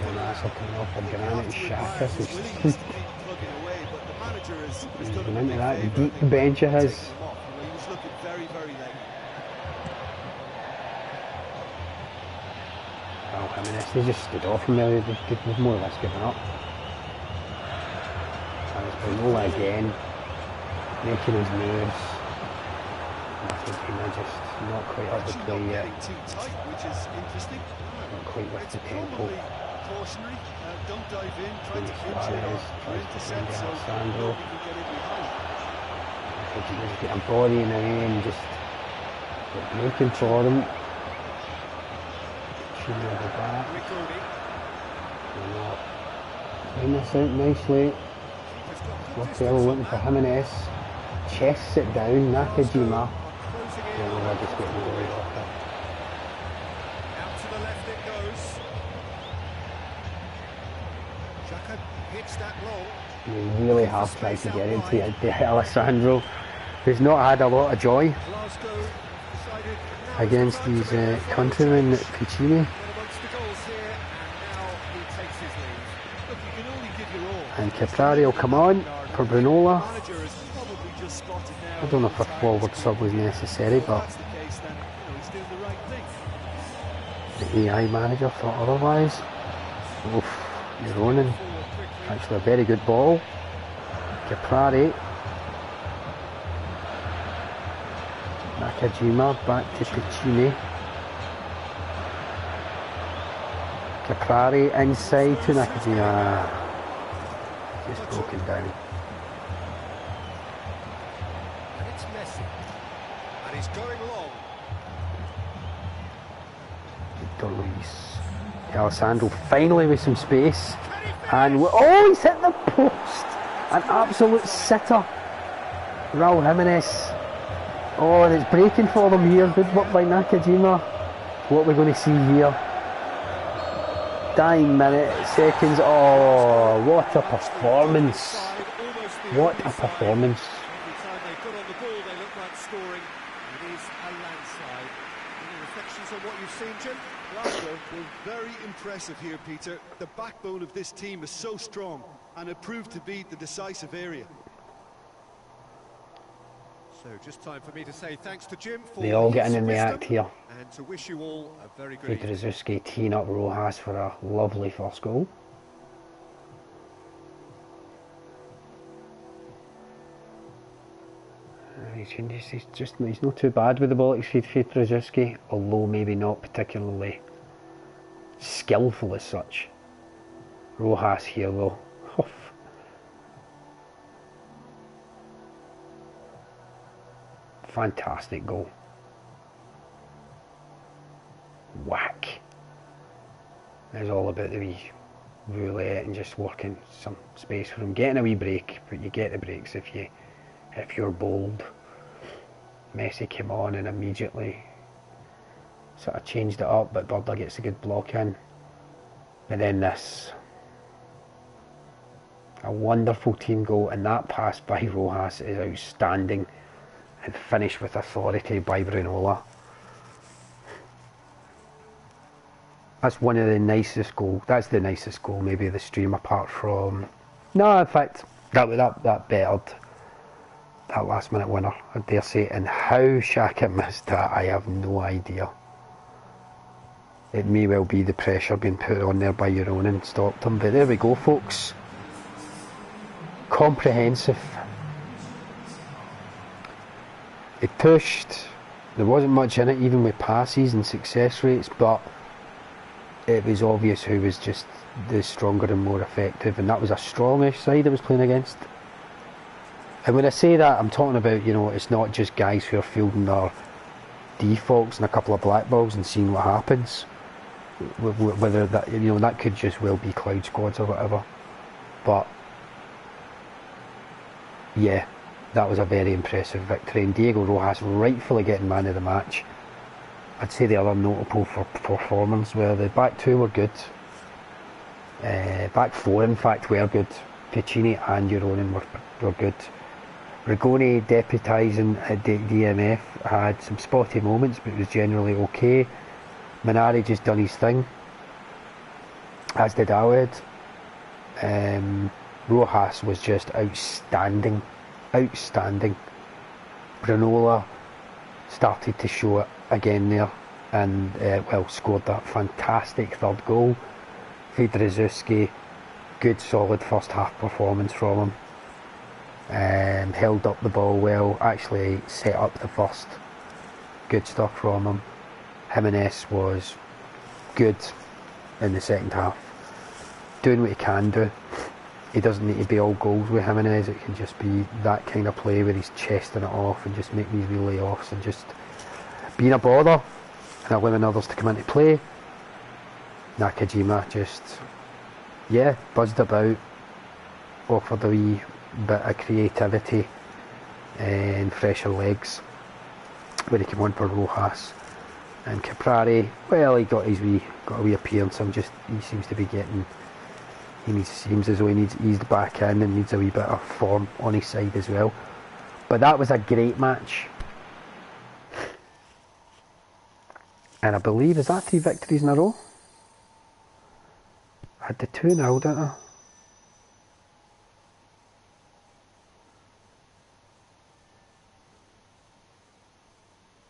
and that's looking off for Granite Shaka. So Willing to keep plugging away, but the manager has done coming a into big that favour, deep I think, bench of by his. taking him off. You know, he was looking very, very late. Oh, they just stood off from there. They've more or less given up. And it's Brunola again, making his moves. Argentina just not quite up the Actually play not yet. getting too tight, which is interesting. Not quite with It's the tempo. probably cautionary. Don't dive in, try to Luis pinch it or Suarez tries to intercept, find so Alessandro. nobody can get in behind. Argentina's getting body in the way and just making for him. Shooting over the back. Rigoni. They're not playing this out nicely. Keeper's got good Lockello distance looking on for that. Jimenez. Chests it down. Nakajima. Closing in. Brunola just getting the way off it. Out to the left it goes. Xhaka hits that long. We really have tried to get into Alessandro, who's not had a lot of joy Glasgow decided now against is the these time to be countrymen at Puccini. Got amongst the goals here, and now he takes his leave. Look, you can only give your all. And Caprari will come on for Brunola. The manager has probably just spotted now. I don't know if a that forward sub was necessary, if but that's the case, then he's doing the right thing. the AI manager thought otherwise. Oof, Ronan. forward quickly. Actually a very good ball. Caprari. Nakajima back to Puccini. Caprari inside to Nakajima. Just broken down. And it's Messi. And he's going long. Victor Luis. Alessandro finally with some space. And oh, he's hit the post! An absolute sitter. Raul Jimenez. Oh, and it's breaking for them here. Good work by Nakajima. What we're going to see here. Dying minute, seconds. Oh, what a performance. Side, almost the What only a side. performance. Every time they got on the ball, they look like scoring. It is a landslide. Any reflections on what you've seen, Jim? Glasgow were very impressive here, Peter. The backbone of this team is so strong, and it proved to be the decisive area. So just time for me to say thanks to Jim for They all his getting in the wisdom act here. and to wish you all a very good evening. Fedorowski teeing up Rojas for a lovely first goal. He's not too bad with the ball, Fedorowski, although maybe not particularly skillful as such. Rojas here though. Fantastic goal. Whack. It's all about the wee roulette and just working some space for him. Getting a wee break, but you get the breaks if you're bold. Messi came on and immediately sort of changed it up, but Birda gets a good block in. But then this, a wonderful team goal, and that pass by Rojas is outstanding and finished with authority by Brunola. That's one of the nicest goals. That's the nicest goal maybe of the stream, apart from, no, in fact that bettered that last minute winner, I dare say. And how Xhaka missed that, I have no idea. It may well be the pressure being put on there by your own and stopped him, but there we go folks. Comprehensive. It pushed, there wasn't much in it even with passes and success rates, but it was obvious who was just the stronger and more effective, and that was a strongish side I was playing against. And when I say that, I'm talking about, you know, it's not just guys who are fielding their defaults and a couple of black balls and seeing what happens. Whether that, you know, that could just well be cloud squads or whatever. But yeah, that was a very impressive victory, and Diego Rojas rightfully getting man of the match. I'd say the other notable for performance were the back two were good. Back four in fact were good. Piccini and Euronin were good. Rigoni deputising at DMF had some spotty moments, but it was generally okay. Minari just done his thing, as did Awed. Rojas was just outstanding. Brunola started to show it again there, and well, scored that fantastic third goal. Fedrzewski, good solid first half performance from him. Held up the ball well, actually set up the first. Good stuff from him. Jimenez was good in the second half, doing what he can do. He doesn't need to be all goals with Jimenez, it can just be that kind of play where he's chesting it off and just making these wee layoffs and just being a bother and allowing others to come into play. Nakajima just, yeah, buzzed about, offered a wee bit of creativity and fresher legs when he came on for Rojas. And Caprari, well, he got a wee appearance. He seems to be getting, seems as though he needs eased back in and needs a wee bit of form on his side as well. But that was a great match, and I believe, is that 3 victories in a row? I had the 2-0, didn't I?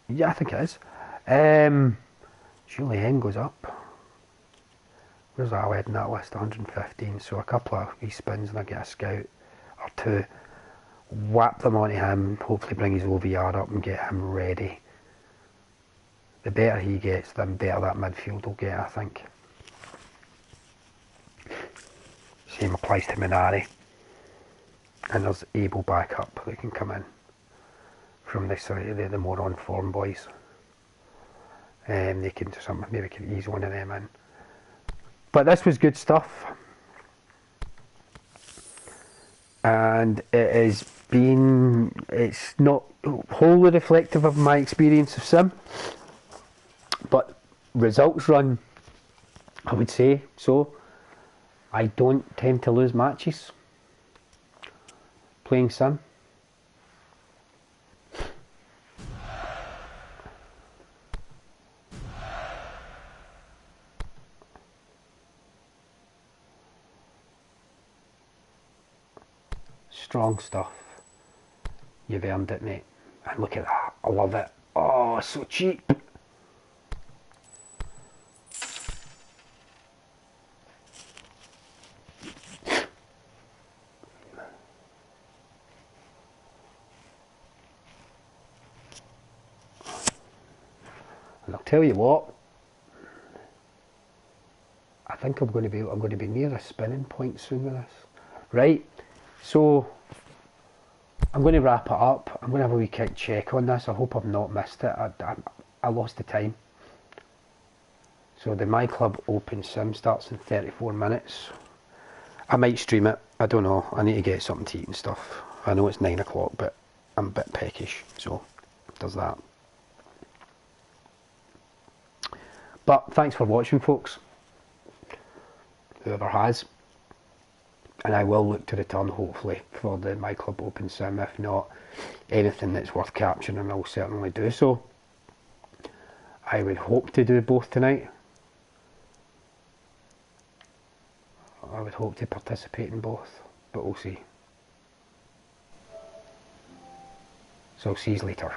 Yeah, I think it is. Julien goes up. Where's Awed in that list? 115. So a couple of wee spins and I get a scout or two. Whap them onto him. Hopefully bring his OVR up and get him ready. The better he gets, the better that midfield will get, I think. Same applies to Minari. And there's Abel back up that can come in from this side, the more on form boys. They can maybe can ease one of them in. But this was good stuff, and it's not wholly reflective of my experience of Sim, but results run, I would say so. I don't tend to lose matches playing Sim. Strong stuff. You've earned it, mate. And look at that. I love it. Oh, so cheap. And I'll tell you what, I think I'm going to be near a spinning point soon with this. Right, so I'm going to wrap it up. I'm going to have a wee quick check on this. I hope I've not missed it. I lost the time. So the My Club Open Sim starts in 34 minutes. I might stream it. I don't know. I need to get something to eat and stuff. I know it's 9 o'clock, but I'm a bit peckish, so does that. But thanks for watching, folks. Whoever has. And I will look to return, hopefully, for the My Club Open Sim. If not, anything that's worth capturing, I'll certainly do so. I would hope to do both tonight. I would hope to participate in both, but we'll see. So, see you later.